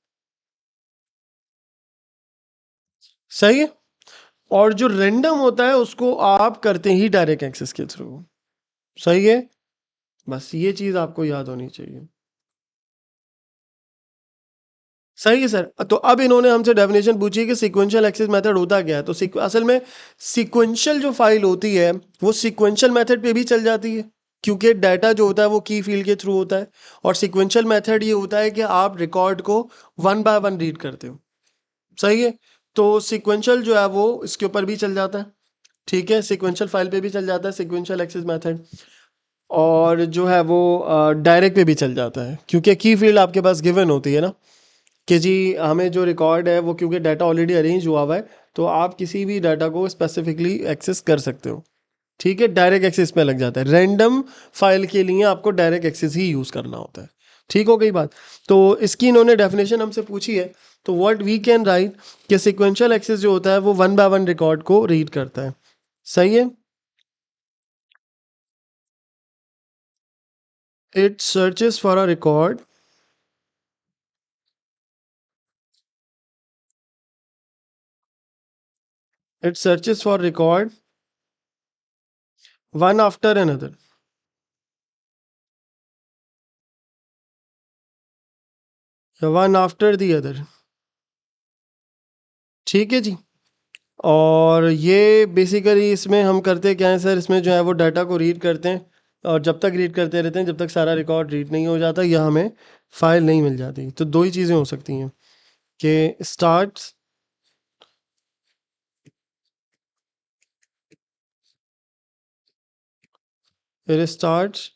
सही है। और जो रैंडम होता है उसको आप करते ही डायरेक्ट एक्सेस के थ्रू। सही है। बस ये चीज आपको याद होनी चाहिए। सही है सर। तो अब इन्होंने हमसे डेफिनेशन पूछी है कि सीक्वेंशियल एक्सेस मेथड होता क्या है। तो असल में सीक्वेंशियल जो फाइल होती है वो सीक्वेंशियल मेथड पे भी चल जाती है, क्योंकि डाटा जो होता है वो की फील्ड के थ्रू होता है। और सीक्वेंशियल मेथड ये होता है कि आप रिकॉर्ड को वन बाय वन रीड करते हो। सही है। तो सीक्वेंशियल जो है वो इसके ऊपर भी चल जाता है, ठीक है, सीक्वेंशियल फाइल पे भी चल जाता है सीक्वेंशियल एक्सेस मेथड। और जो है वो डायरेक्ट पे भी चल जाता है, क्योंकि की फील्ड आपके पास गिवन होती है ना, कि जी हमें जो रिकॉर्ड है वो, क्योंकि डाटा ऑलरेडी अरेंज हुआ हुआ है, तो आप किसी भी डाटा को स्पेसिफिकली एक्सेस कर सकते हो। ठीक है, डायरेक्ट एक्सेस पे लग जाता है। रैंडम फाइल के लिए आपको डायरेक्ट एक्सेस ही यूज़ करना होता है। ठीक हो गई बात। तो इसकी इन्होंने डेफिनेशन हमसे पूछी है। तो व्हाट वी कैन राइट कि सिक्वेंशियल एक्सेस जो होता है वो वन बाय वन रिकॉर्ड को रीड करता है। सही है। It searches for a record, it searches for record one after another, one after the other. ठीक है जी। और ये बेसिकली इसमें हम करते क्या है सर, इसमें जो है वो डाटा को रीड करते हैं, और जब तक रीड करते रहते हैं जब तक सारा रिकॉर्ड रीड नहीं हो जाता या हमें फाइल नहीं मिल जाती। तो दो ही चीज़ें हो सकती हैं कि स्टार्ट्स, फिर स्टार्ट्स,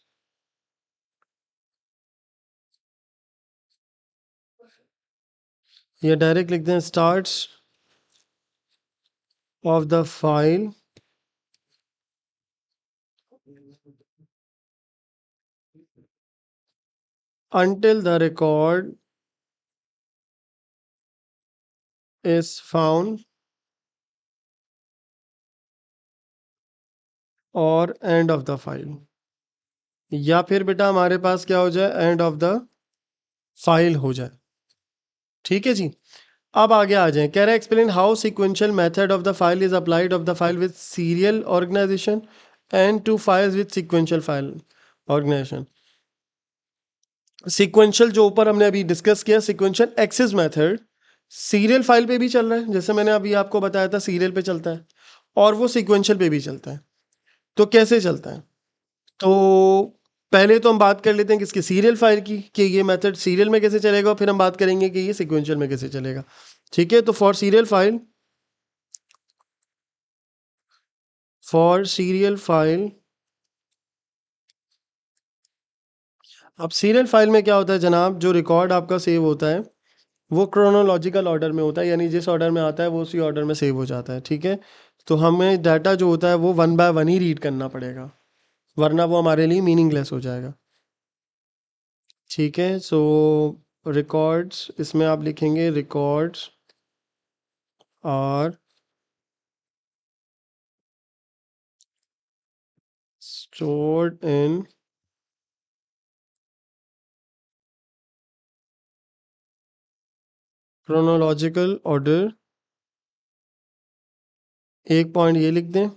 या डायरेक्ट लिखते हैं starts of the file until the record is found, और एंड ऑफ द फाइल। या फिर बेटा हमारे पास क्या हो जाए, एंड ऑफ द फाइल हो जाए। ठीक है जी। अब आगे आ जाएं। कह रहा है explain how sequential method of the file is applied of the file with serial organization and to files with sequential file organization. Sequential जो ऊपर हमने अभी डिस्कस किया, sequential access method serial file पे भी चल रहा है, जैसे मैंने अभी आपको बताया था सीरियल पे चलता है, और वो सीक्वेंशियल पे भी चलता है। तो कैसे चलता है? तो पहले तो हम बात कर लेते हैं किसकी, सीरियल फाइल की, कि ये मेथड सीरियल में कैसे चलेगा, फिर हम बात करेंगे कि ये सीक्वेंशियल में कैसे चलेगा। ठीक है। तो फॉर सीरियल फाइल, अब सीरियल फाइल में क्या होता है जनाब, जो रिकॉर्ड आपका सेव होता है वो क्रोनोलॉजिकल ऑर्डर में होता है, यानी जिस ऑर्डर में आता है वो उसी ऑर्डर में सेव हो जाता है। ठीक है। तो हमें डाटा जो होता है वो one by one he read करना पड़ेगा, वरना वो हमारे लिए मीनिंगलेस हो जाएगा। ठीक है। सो रिकॉर्ड्स, इसमें आप लिखेंगे records are stored in chronological order। एक पॉइंट ये लिख दें।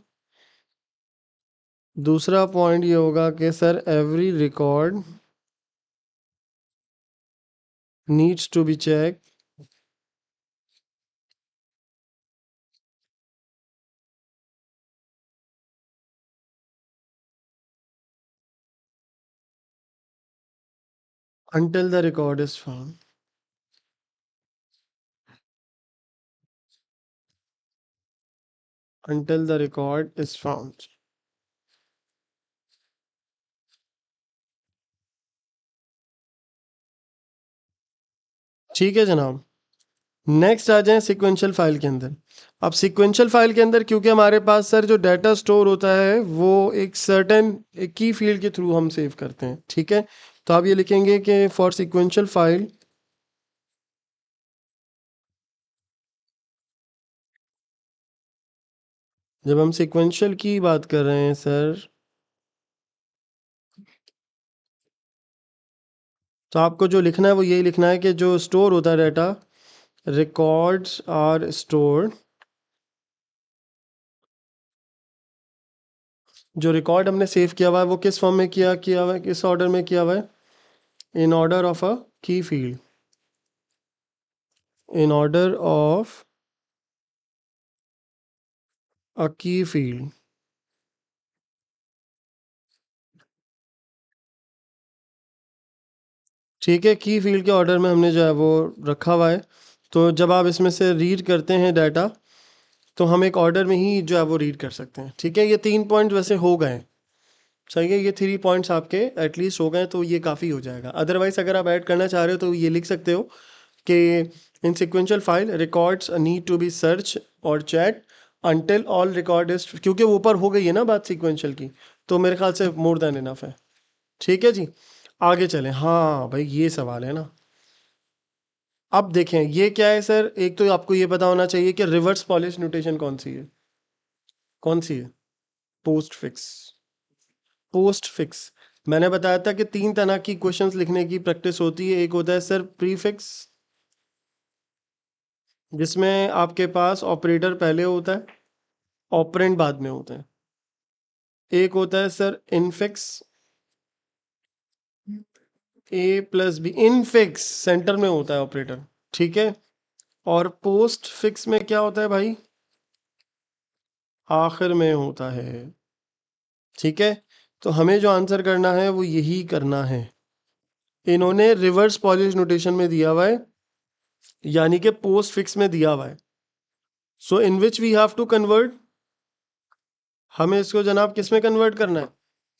दूसरा पॉइंट ये होगा कि sir every record needs to be check until the record is found। until the record is found। ठीक है जनाब। नेक्स्ट आ जाए सिक्वेंशियल फाइल के अंदर। अब सिक्वेंशियल फाइल के अंदर क्योंकि हमारे पास सर जो डाटा स्टोर होता है वो एक सर्टेन एक की फील्ड के थ्रू हम सेव करते हैं, ठीक है। तो आप ये लिखेंगे कि फॉर सिक्वेंशियल फाइल जब हम सिक्वेंशियल की बात कर रहे हैं सर, तो आपको जो लिखना है वो यही लिखना है कि जो स्टोर होता है डाटा, रिकॉर्ड्स आर स्टोर्ड, जो रिकॉर्ड हमने सेव किया हुआ है वो किस फॉर्म में किया हुआ है, किस ऑर्डर में किया हुआ है, इन ऑर्डर ऑफ अ की field, in order of a की फील्ड। ठीक है, की फील्ड के ऑर्डर में हमने जो है वो रखा हुआ है। तो जब आप इसमें से रीड करते हैं डाटा, तो हम एक ऑर्डर में ही जो है वो रीड कर सकते हैं। ठीक है, ये 3 पॉइंट वैसे हो गए, सही है, ये 3 पॉइंट्स आपके एटलीस्ट हो गए, तो ये काफ़ी हो जाएगा। अदरवाइज अगर आप ऐड करना चाह रहे हो तो ये लिख सकते हो कि in sequential file records need to be search और chat until all record is, क्योंकि वो ऊपर हो गई है ना बात सिक्वेंशियल की, तो मेरे ख्याल से मोर देन इनफ है। ठीक है जी, आगे चलें। हाँ भाई, ये सवाल है ना। अब देखें ये क्या है सर, एक तो आपको ये पता होना चाहिए कि रिवर्स पॉलिश नोटेशन कौन सी है, कौन सी है, पोस्ट फिक्स। पोस्ट फिक्स, मैंने बताया था कि 3 तरह की क्वेश्चंस लिखने की प्रैक्टिस होती है। एक होता है सर प्रीफिक्स, जिसमें आपके पास ऑपरेटर पहले होता है, ऑपरेंड बाद में होते हैं। एक होता है सर इनफिक्स, ए प्लस बी, इनफिक्स सेंटर में होता है ऑपरेटर, ठीक है। और पोस्ट फिक्स में क्या होता है भाई, आखिर में होता है, ठीक है। तो हमें जो आंसर करना है वो यही करना है। इन्होंने रिवर्स पॉलिश नोटेशन में दिया हुआ है, यानी कि पोस्ट फिक्स में दिया हुआ है। So in which we have to convert, हमें इसको जनाब किस में कन्वर्ट करना है,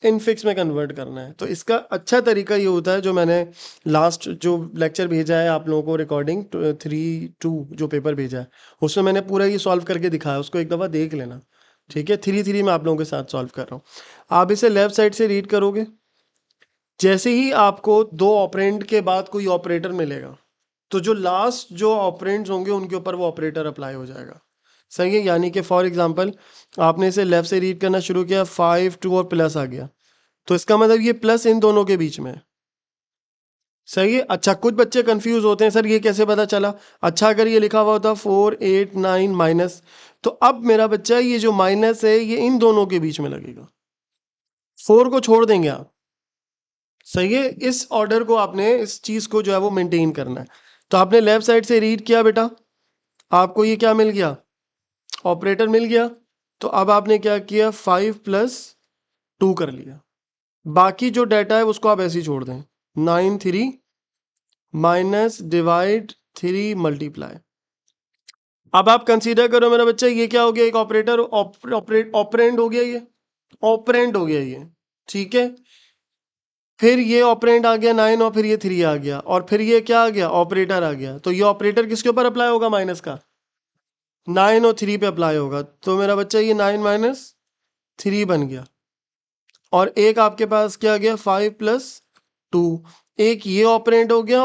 इनफिक्स में कन्वर्ट करना है। तो इसका अच्छा तरीका ये होता है, जो मैंने लास्ट जो लेक्चर भेजा है आप लोगों को, रिकॉर्डिंग 3-2 जो पेपर भेजा है, उसमें मैंने पूरा ये सॉल्व करके दिखाया, उसको एक दफ़ा देख लेना। ठीक है, 3-3 मैं आप लोगों के साथ सॉल्व कर रहा हूँ। आप इसे लेफ्ट साइड से रीड करोगे, जैसे ही आपको 2 ऑपरेंड के बाद कोई ऑपरेटर मिलेगा, तो जो लास्ट जो ऑपरेंड्स होंगे उनके ऊपर वो ऑपरेटर अप्लाई हो जाएगा, सही है। यानी कि फॉर एग्जांपल आपने इसे लेफ्ट से रीड करना शुरू किया, 5 2 और प्लस आ गया, तो इसका मतलब ये प्लस इन दोनों के बीच में है, सही है। अच्छा, कुछ बच्चे कंफ्यूज होते हैं, सर ये कैसे पता चला। अच्छा, अगर ये लिखा हुआ होता 4 8 9 माइनस, तो अब मेरा बच्चा ये जो माइनस है ये इन दोनों के बीच में लगेगा, 4 को छोड़ देंगे आप, सही है। इस ऑर्डर को आपने, इस चीज को जो है वो मेंटेन करना है। तो आपने लेफ्ट साइड से रीड किया बेटा, आपको ये क्या मिल गया, ऑपरेटर मिल गया। तो अब आपने क्या किया, 5 + 2 कर लिया। बाकी जो डाटा है उसको आप ऐसे ही छोड़ दें, 9 3 माइनस डिवाइड 3 मल्टीप्लाई। अब आप कंसीडर करो मेरा बच्चा, ये क्या हो गया, एक ऑपरेटर, ऑपरेंड हो गया, ये ऑपरेंड हो गया ये, ठीक है। फिर ये ऑपरेंड आ गया 9 और फिर ये 3 आ गया, और फिर ये क्या आ गया, ऑपरेटर आ गया। तो ये ऑपरेटर किसके ऊपर अप्लाई होगा, माइनस का, 9 और 3 पे अप्लाई होगा। तो मेरा बच्चा ये 9 - 3 बन गया, और एक आपके पास क्या गया, 5 + 2। एक ये ऑपरेंड हो गया,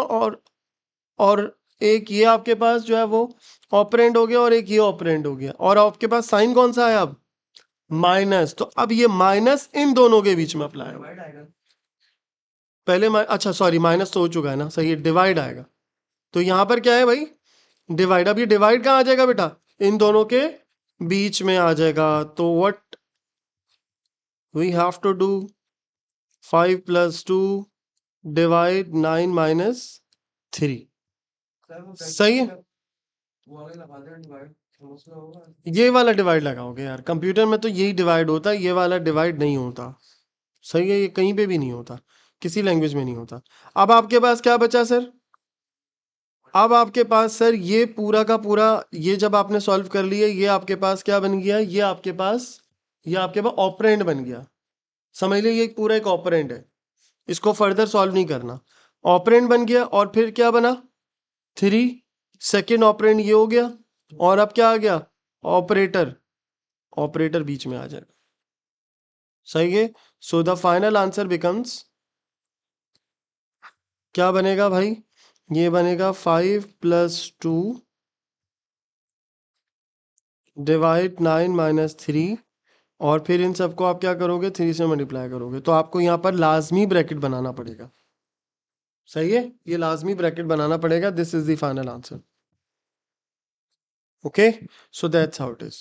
और एक ये आपके पास जो है वो ऑपरेंड हो गया, और एक ये ऑपरेंड हो गया, और आपके पास साइन कौन सा है अब, माइनस। तो अब ये माइनस इन दोनों के बीच में अप्लाई होगा। पहले अच्छा सॉरी, माइनस तो हो चुका है ना, सही है, डिवाइड आएगा। तो यहां पर क्या है भाई, डिवाइड। अब ये डिवाइड कहाँ आ जाएगा बेटा, इन दोनों के बीच में आ जाएगा। तो what we have to do, 5 + 2 divide 9 - 3, सही है। ये वाला डिवाइड लगाओगे यार, कंप्यूटर में तो यही डिवाइड होता है, ये वाला डिवाइड नहीं होता, सही है। ये कहीं पे भी नहीं होता, किसी लैंग्वेज में नहीं होता। अब आपके पास क्या बचा सर, अब आपके पास सर ये पूरा का पूरा, ये जब आपने सॉल्व कर लिया, ये आपके पास क्या बन गया, ये आपके पास ऑपरेंड बन गया। समझ लीजिए ये पूरा एक ऑपरेंड है, इसको फर्दर सॉल्व नहीं करना। ऑपरेंड बन गया और फिर क्या बना, 3, सेकेंड ऑपरेंड ये हो गया, और अब क्या आ गया, ऑपरेटर, ऑपरेटर बीच में आ जाएगा। सही है। So the final answer becomes, क्या बनेगा भाई, ये बनेगा 5 + 2 डिवाइड 9 - 3, और फिर इन सबको आप क्या करोगे, 3 से मल्टीप्लाई करोगे, तो आपको यहाँ पर लाजमी ब्रैकेट बनाना पड़ेगा। सही है, ये लाजमी ब्रैकेट बनाना पड़ेगा। This is the final answer. Okay, so that's how it is.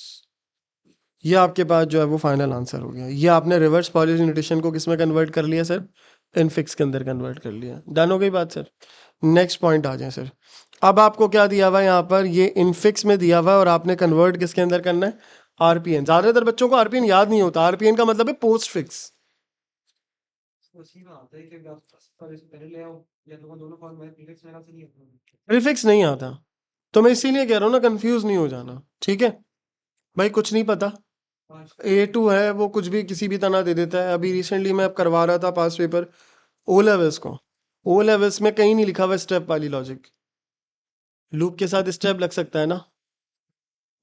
ये आपके पास जो है वो फाइनल आंसर हो गया। ये आपने रिवर्स पॉलिश नोटेशन को किस में कन्वर्ट कर लिया सर, इनफिक्स के अंदर कन्वर्ट कर लिया। डन हो गई बात सर। नेक्स्ट पॉइंट आ जाए सर। अब आपको क्या दिया हुआ है यहाँ पर, ये इनफिक्स में दिया हुआ है और आपने कन्वर्ट किसके अंदर करना है, आरपीएन। ज्यादातर बच्चों को आरपीएन याद नहीं होता। आरपीएन का मतलब है पोस्ट फिक्स। प्रीफिक्स नहीं आता, तो मैं इसीलिए कह रहा हूँ ना, कंफ्यूज नहीं हो जाना, ठीक है भाई। कुछ नहीं पता, A2 है वो कुछ भी किसी भी तरह दे देता है। अभी रिसेंटली मैं अब करवा रहा था पास पेपर ओ लेवल्स को, ओ लेवल्स में कहीं नहीं लिखा हुआ स्टेप वाली लॉजिक। लूप के साथ स्टेप लग सकता है ना,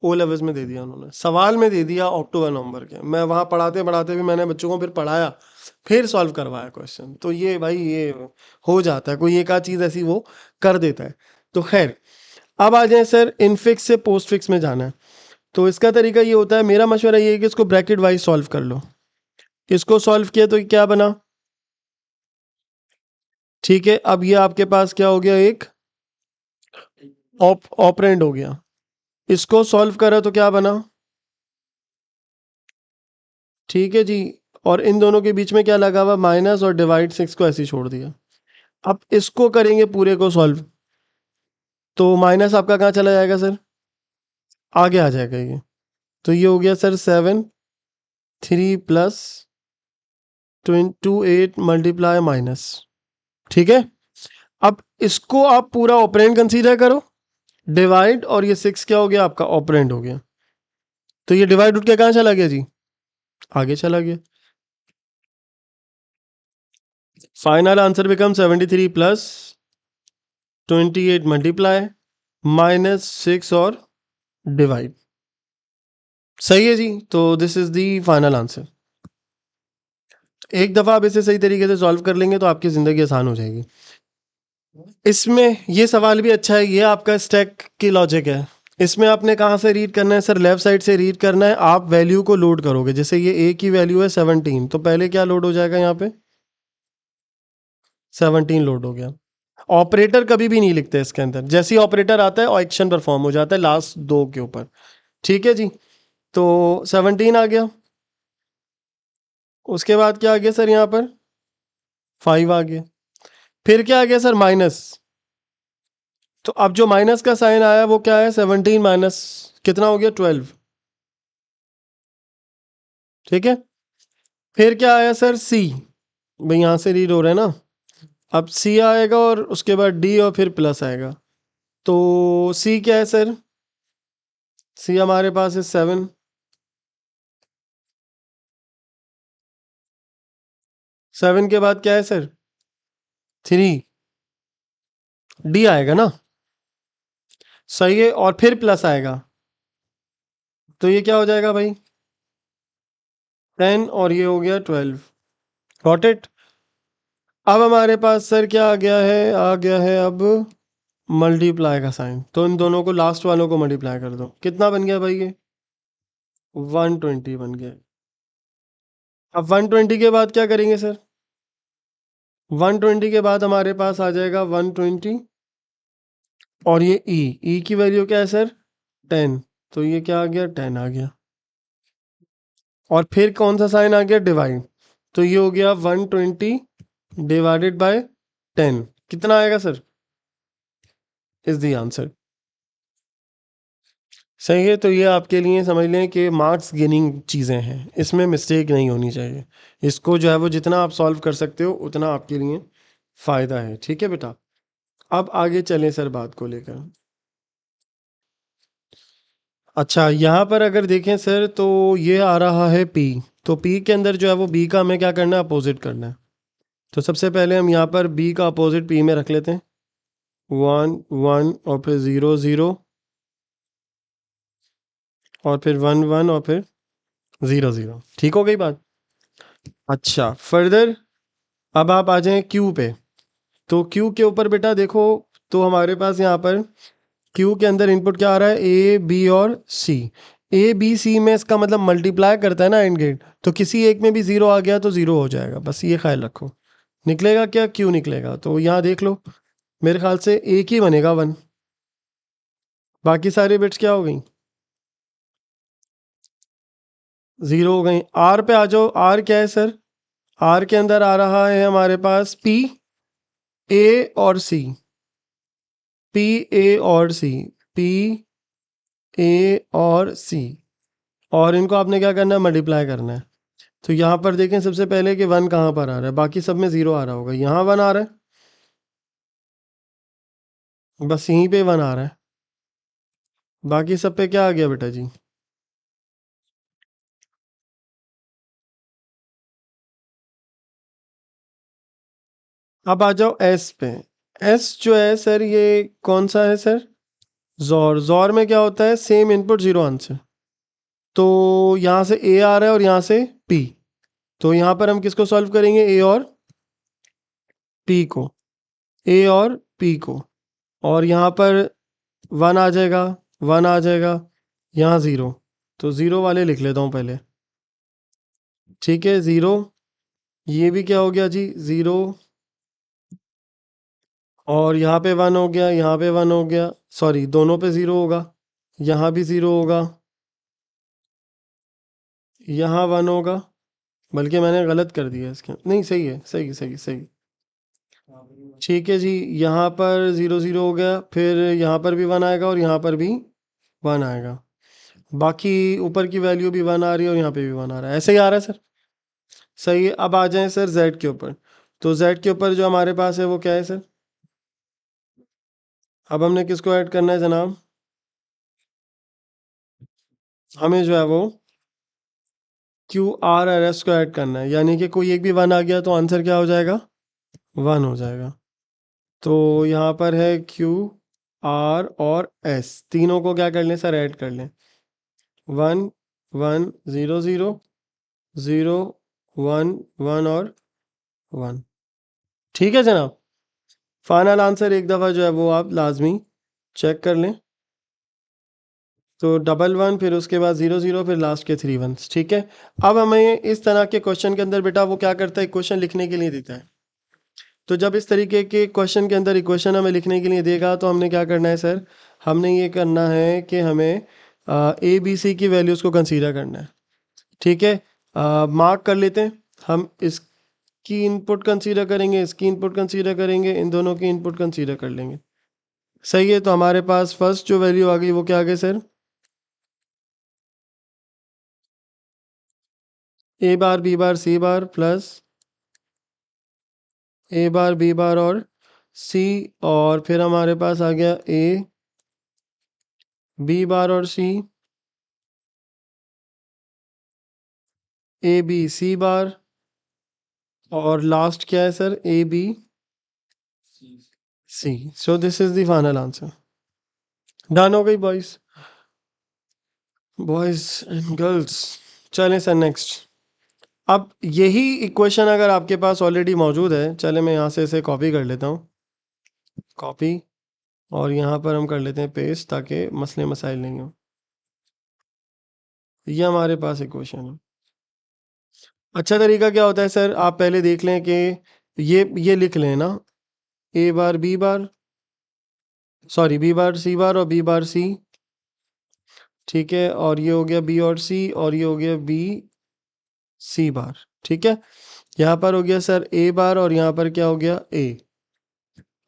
ओ लेवल्स में दे दिया उन्होंने, सवाल में दे दिया अक्टूबर नवंबर के। मैं वहाँ पढ़ाते पढ़ाते भी मैंने बच्चों को फिर पढ़ाया, फिर सॉल्व करवाया क्वेश्चन। तो ये भाई ये हो जाता है, कोई एक आध चीज़ ऐसी वो कर देता है। तो खैर, अब आ जाए सर, इनफिक्स से पोस्ट फिक्स में जाना है। तो इसका तरीका ये होता है, मेरा मशवरा ये है कि इसको ब्रैकेट वाइज सॉल्व कर लो। इसको सॉल्व किया तो क्या बना, ठीक है। अब ये आपके पास क्या हो गया, एक ऑपरेंड हो गया। इसको सॉल्व करा तो क्या बना, ठीक है जी। और इन दोनों के बीच में क्या लगा हुआ, माइनस, और डिवाइड 6 को ऐसे ही छोड़ दिया। अब इसको करेंगे पूरे को सॉल्व, तो माइनस आपका कहाँ चला जाएगा सर, आगे आ जाएगा ये। तो ये हो गया सर 7, 3 + 28 मल्टीप्लाई माइनस, ठीक है। अब इसको आप पूरा ऑपरेंड कंसीडर करो, डिवाइड, और ये 6 क्या हो गया आपका, ऑपरेंड हो गया। तो ये डिवाइड उठ के कहाँ चला गया जी, आगे चला गया। फाइनल आंसर बिकम 73 + 28 मल्टीप्लाई -6 और डिवाइड। सही है जी। तो this is the final answer. एक दफा आप इसे सही तरीके से सॉल्व कर लेंगे तो आपकी जिंदगी आसान हो जाएगी। इसमें ये सवाल भी अच्छा है, ये आपका स्टैक की लॉजिक है। इसमें आपने कहाँ से रीड करना है सर, लेफ्ट साइड से रीड करना है। आप वैल्यू को लोड करोगे, जैसे ये ए की वैल्यू है 17, तो पहले क्या लोड हो जाएगा यहाँ पे, 17 लोड हो गया। ऑपरेटर कभी भी नहीं लिखते इसके अंदर, जैसे ही ऑपरेटर आता है और एक्शन परफॉर्म हो जाता है लास्ट दो के ऊपर, ठीक है जी। तो 17 आ गया, उसके बाद क्या आ गया सर, यहाँ पर 5 आ गया, फिर क्या आ गया सर, माइनस। तो अब जो माइनस का साइन आया वो क्या है, 17 माइनस कितना हो गया, 12, ठीक है। फिर क्या आया सर, सी, भाई यहाँ से रीड हो रहा है ना। अब सी आएगा और उसके बाद डी और फिर प्लस आएगा। तो सी क्या है सर, सी हमारे पास है 7, 7 के बाद क्या है सर, 3, डी आएगा ना, सही है। और फिर प्लस आएगा, तो ये क्या हो जाएगा भाई, 10, और ये हो गया 12। Got it. अब हमारे पास सर क्या आ गया है, आ गया है अब मल्टीप्लाई का साइन। तो इन दोनों को, लास्ट वालों को मल्टीप्लाई कर दो, कितना बन गया भाई, ये 120 बन गया। अब 120 के बाद क्या करेंगे सर, 120 के बाद हमारे पास आ जाएगा 120, और ये ई की वैल्यू क्या है सर, 10, तो ये क्या आ गया, 10 आ गया। और फिर कौन सा साइन आ गया, डिवाइड, तो ये हो गया 120 डिवाइडेड बाय 10, कितना आएगा सर, इज द आंसर। सही है। तो ये आपके लिए समझ लें कि मार्क्स गेनिंग चीज़ें हैं, इसमें मिस्टेक नहीं होनी चाहिए। इसको जो है वो जितना आप सॉल्व कर सकते हो उतना आपके लिए फ़ायदा है, ठीक है बेटा। अब आगे चलें सर बात को लेकर। अच्छा, यहाँ पर अगर देखें सर तो ये आ रहा है P, तो P के अंदर जो है वो B का हमें क्या करना है, अपोजिट करना है। तो सबसे पहले हम यहाँ पर B का अपोजिट P में रख लेते हैं, 1 1 और फिर 0 0 और फिर 1 1 और फिर 0 0। ठीक हो गई बात। अच्छा, फर्दर अब आप आ जाएं Q पे। तो Q के ऊपर बेटा देखो, तो हमारे पास यहाँ पर Q के अंदर इनपुट क्या आ रहा है, A B और C। A B C में इसका मतलब मल्टीप्लाई करता है ना एंड गेट, तो किसी एक में भी 0 आ गया तो 0 हो जाएगा, बस ये ख्याल रखो। निकलेगा क्या, Q निकलेगा। तो यहाँ देख लो, मेरे ख्याल से एक ही बनेगा 1, बाकी सारी बिट्स क्या हो गई, 0 हो गई। R पे आ जाओ, R क्या है सर, R के अंदर आ रहा है हमारे पास P A और C, P A और C, P A और C, और इनको आपने क्या करना है, मल्टीप्लाई करना है। तो यहाँ पर देखें सबसे पहले कि 1 कहाँ पर आ रहा है, बाकी सब में 0 आ रहा होगा, यहाँ 1 आ रहा है, बस यहीं पे 1 आ रहा है, बाकी सब पे क्या आ गया बेटा जी। अब आ जाओ S पे। S जो है सर, ये कौन सा है सर, ज़ोर। ज़ोर में क्या होता है, सेम इनपुट 0 आंसर। तो यहाँ से A आ रहा है और यहाँ से P, तो यहाँ पर हम किसको सॉल्व करेंगे, A और P को, A और P को। और यहाँ पर 1 आ जाएगा, 1 आ जाएगा, यहाँ 0, तो 0 वाले लिख लेता हूँ पहले। ठीक है, 0, ये भी क्या हो गया जी, 0, और यहाँ पे 1 हो गया, यहाँ पे 1 हो गया, सॉरी दोनों पे 0 होगा, यहाँ भी 0 होगा, यहाँ 1 होगा, बल्कि मैंने गलत कर दिया इसके, नहीं सही है, सही सही सही। ठीक है जी, यहाँ पर 0 0 हो गया, फिर यहाँ पर भी 1 आएगा और यहाँ पर भी 1 आएगा, बाकी ऊपर की वैल्यू भी 1 आ रही है और यहाँ पे भी 1 आ रहा है, ऐसे ही आ रहा है सर। सही है, अब आ जाएं सर Z के ऊपर। तो Z के ऊपर जो हमारे पास है वो क्या है सर, अब हमने किसको ऐड करना है जनाब, हमें जो है वो क्यू आर आर एस को ऐड करना है, यानी कि कोई एक भी 1 आ गया तो आंसर क्या हो जाएगा, 1 हो जाएगा। तो यहाँ पर है क्यू आर और एस, तीनों को क्या कर लें सर, ऐड कर लें, 1 1 0 0 0 1 1 और 1। ठीक है जनाब, फाइनल आंसर एक दफ़ा जो है वो आप लाजमी चेक कर लें। तो 1 1 फिर उसके बाद 0 0 फिर लास्ट के 3 1। ठीक है, अब हमें इस तरह के क्वेश्चन के अंदर बेटा वो क्या करता है, क्वेश्चन लिखने के लिए देता है। तो जब इस तरीके के क्वेश्चन के अंदर इक्वेशन हमें लिखने के लिए देगा तो हमने क्या करना है सर, हमने ये करना है कि हमें ए बी सी की वैल्यूज़ को कंसीडर करना है। ठीक है, मार्क कर लेते हैं, हम इसकी इनपुट कंसीडर करेंगे, इसकी इनपुट कंसीडर करेंगे, इन दोनों की इनपुट कंसीडर कर लेंगे। सही है, तो हमारे पास फर्स्ट जो वैल्यू आ गई वो क्या आ गई सर, ए बार बी बार सी बार प्लस ए बार बी बार और सी, और फिर हमारे पास आ गया ए बी बार और सी, ए बी सी बार, और लास्ट क्या है sir, A B C. So this is the final answer. Done हो गई बॉयज, बॉयज एंड गर्ल्स। चलें सर नेक्स्ट। अब यही इक्वेशन अगर आपके पास ऑलरेडी मौजूद है, चले मैं यहाँ से इसे कॉपी कर लेता हूँ, कॉपी, और यहाँ पर हम कर लेते हैं पेस्ट ताकि मसले मसाइल नहीं हो। ये हमारे पास इक्वेशन है। अच्छा तरीका क्या होता है सर, आप पहले देख लें कि ये लिख लें ना, A bar B bar, sorry B bar C bar और बी बार सी। ठीक है, और ये हो गया बी और सी, और ये हो गया बी सी बार। ठीक है, यहाँ पर हो गया सर ए बार और यहाँ पर क्या हो गया ए।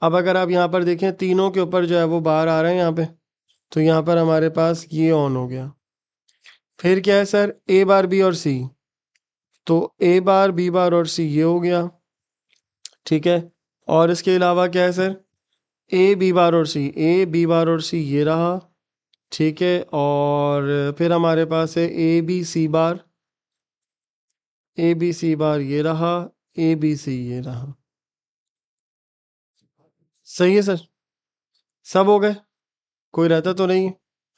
अब अगर आप यहाँ पर देखें तीनों के ऊपर जो है वो बार आ रहे हैं यहाँ पे, तो यहाँ पर हमारे पास ये ऑन हो गया। फिर क्या है सर, ए बार बी और सी, तो ए बार बी बार और सी ये हो गया। ठीक है, और इसके अलावा क्या है सर, ए बी बार और सी, ए बी बार और सी ये रहा, ठीक है। और फिर हमारे पास है ए बी सी बार, ए बी सी बार ये रहा, ए बी सी ये रहा। सही है सर, सब हो गए, कोई रहता तो नहीं है?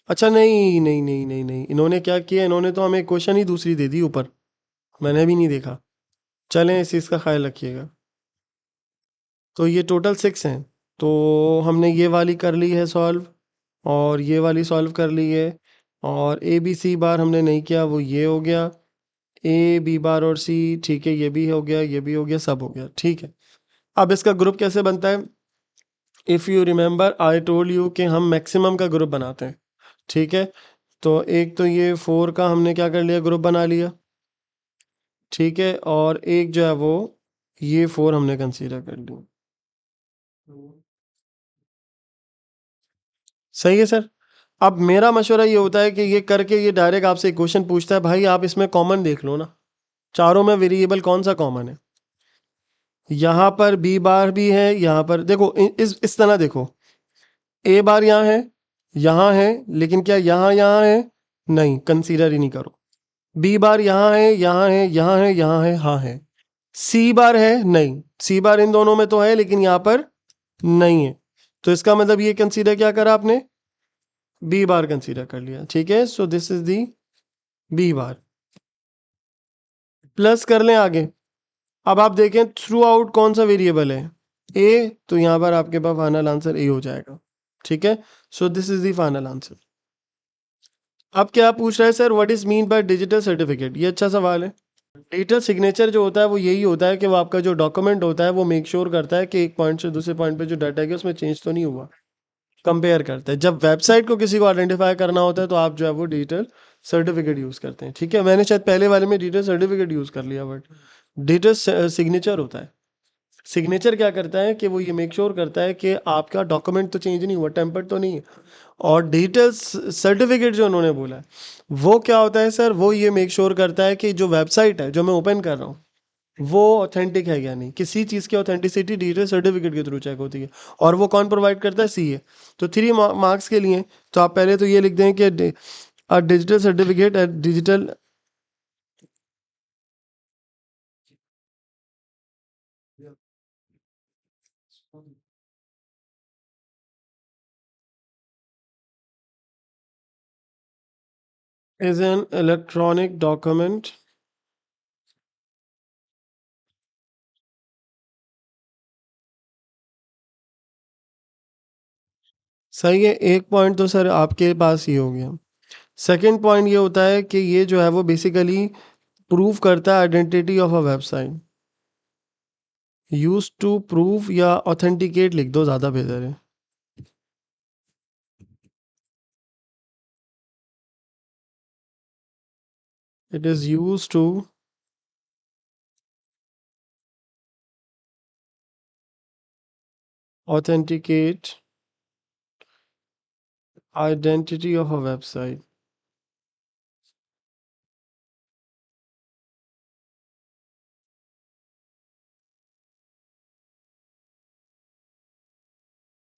अच्छा नहीं नहीं नहीं नहीं नहीं, इन्होंने क्या किया, इन्होंने तो हमें क्वेश्चन ही दूसरी दे दी ऊपर, मैंने भी नहीं देखा। चलें, इस चीज़ का ख्याल रखिएगा। तो ये टोटल 6 हैं, तो हमने ये वाली कर ली है सॉल्व, और ये वाली सॉल्व कर ली है, और ए बी सी बार हमने नहीं किया, वो ये हो गया, ए बी बार और सी, ठीक है, ये भी हो गया, ये भी हो गया, सब हो गया, ठीक है। अब इसका ग्रुप कैसे बनता है? If you remember I told you कि हम मैक्सिमम का ग्रुप बनाते हैं, ठीक है। तो एक तो ये 4 का हमने क्या कर लिया, ग्रुप बना लिया, ठीक है। और एक जो है वो ये 4 हमने कंसीडर कर लिया। सही है सर। अब मेरा मशवरा ये होता है कि ये करके ये डायरेक्ट आपसे क्वेश्चन पूछता है, भाई आप इसमें कॉमन देख लो ना, चारों में वेरिएबल कौन सा कॉमन है? यहाँ पर बी बार भी है, यहाँ पर देखो, इस तरह देखो, ए बार यहाँ है, लेकिन क्या यहाँ यहाँ है? नहीं, कंसीडर ही नहीं करो। बी बार यहाँ है, यहाँ है, यहाँ है, यहाँ है, हाँ है। सी बार है? नहीं, सी बार इन दोनों में तो है, लेकिन यहाँ पर नहीं है। तो इसका मतलब ये कंसीडर क्या करा आपने? बी बार कंसीडर कर लिया, ठीक है। So this is the B bar. Plus कर लें आगे। अब आप देखें थ्रू आउट कौन सा वेरिएबल है, ए, तो यहाँ पर आपके पास फाइनल आंसर ए हो जाएगा, ठीक है। So this is the final answer. अब क्या पूछ रहा है sir, what is mean by digital certificate? ये अच्छा सवाल है। डिजिटल सिग्नेचर जो होता है वो यही होता है कि वो आपका जो डॉक्यूमेंट होता है वो मेक श्योर करता है कि एक पॉइंट से दूसरे पॉइंट पे जो डाटा है उसमें चेंज तो नहीं हुआ, कंपेयर करता है। जब वेबसाइट को किसी को आइडेंटिफाई करना होता है तो आप जो है वो डिजिटल सर्टिफिकेट यूज़ करते हैं, ठीक है। मैंने शायद पहले वाले में डिजिटल सर्टिफिकेट यूज़ कर लिया, बट डिजिटल सिग्नेचर होता है। सिग्नेचर क्या करता है कि वो ये मेक श्योर करता है कि आपका डॉक्यूमेंट तो चेंज नहीं हुआ, टेम्पर्ड तो नहीं है। और डिजिटल सर्टिफिकेट जो उन्होंने बोला है वो क्या होता है सर, वो ये मेक श्योर करता है कि जो वेबसाइट है जो मैं ओपन कर रहा हूँ वो ऑथेंटिक है या नहीं। किसी चीज़ की ऑथेंटिसिटी डिजिटल सर्टिफिकेट के थ्रू चेक होती है, और वो कौन प्रोवाइड करता है? सी है। तो 3 मार्क्स के लिए तो आप पहले तो ये लिख दें कि digital certificate digital is an electronic document सही है। एक पॉइंट तो सर आपके पास ही हो गया। सेकंड पॉइंट ये होता है कि ये जो है वो बेसिकली प्रूव करता है identity of a website. Use to prove या ऑथेंटिकेट लिख दो, ज़्यादा बेहतर है। It is use to authenticate identity of a website.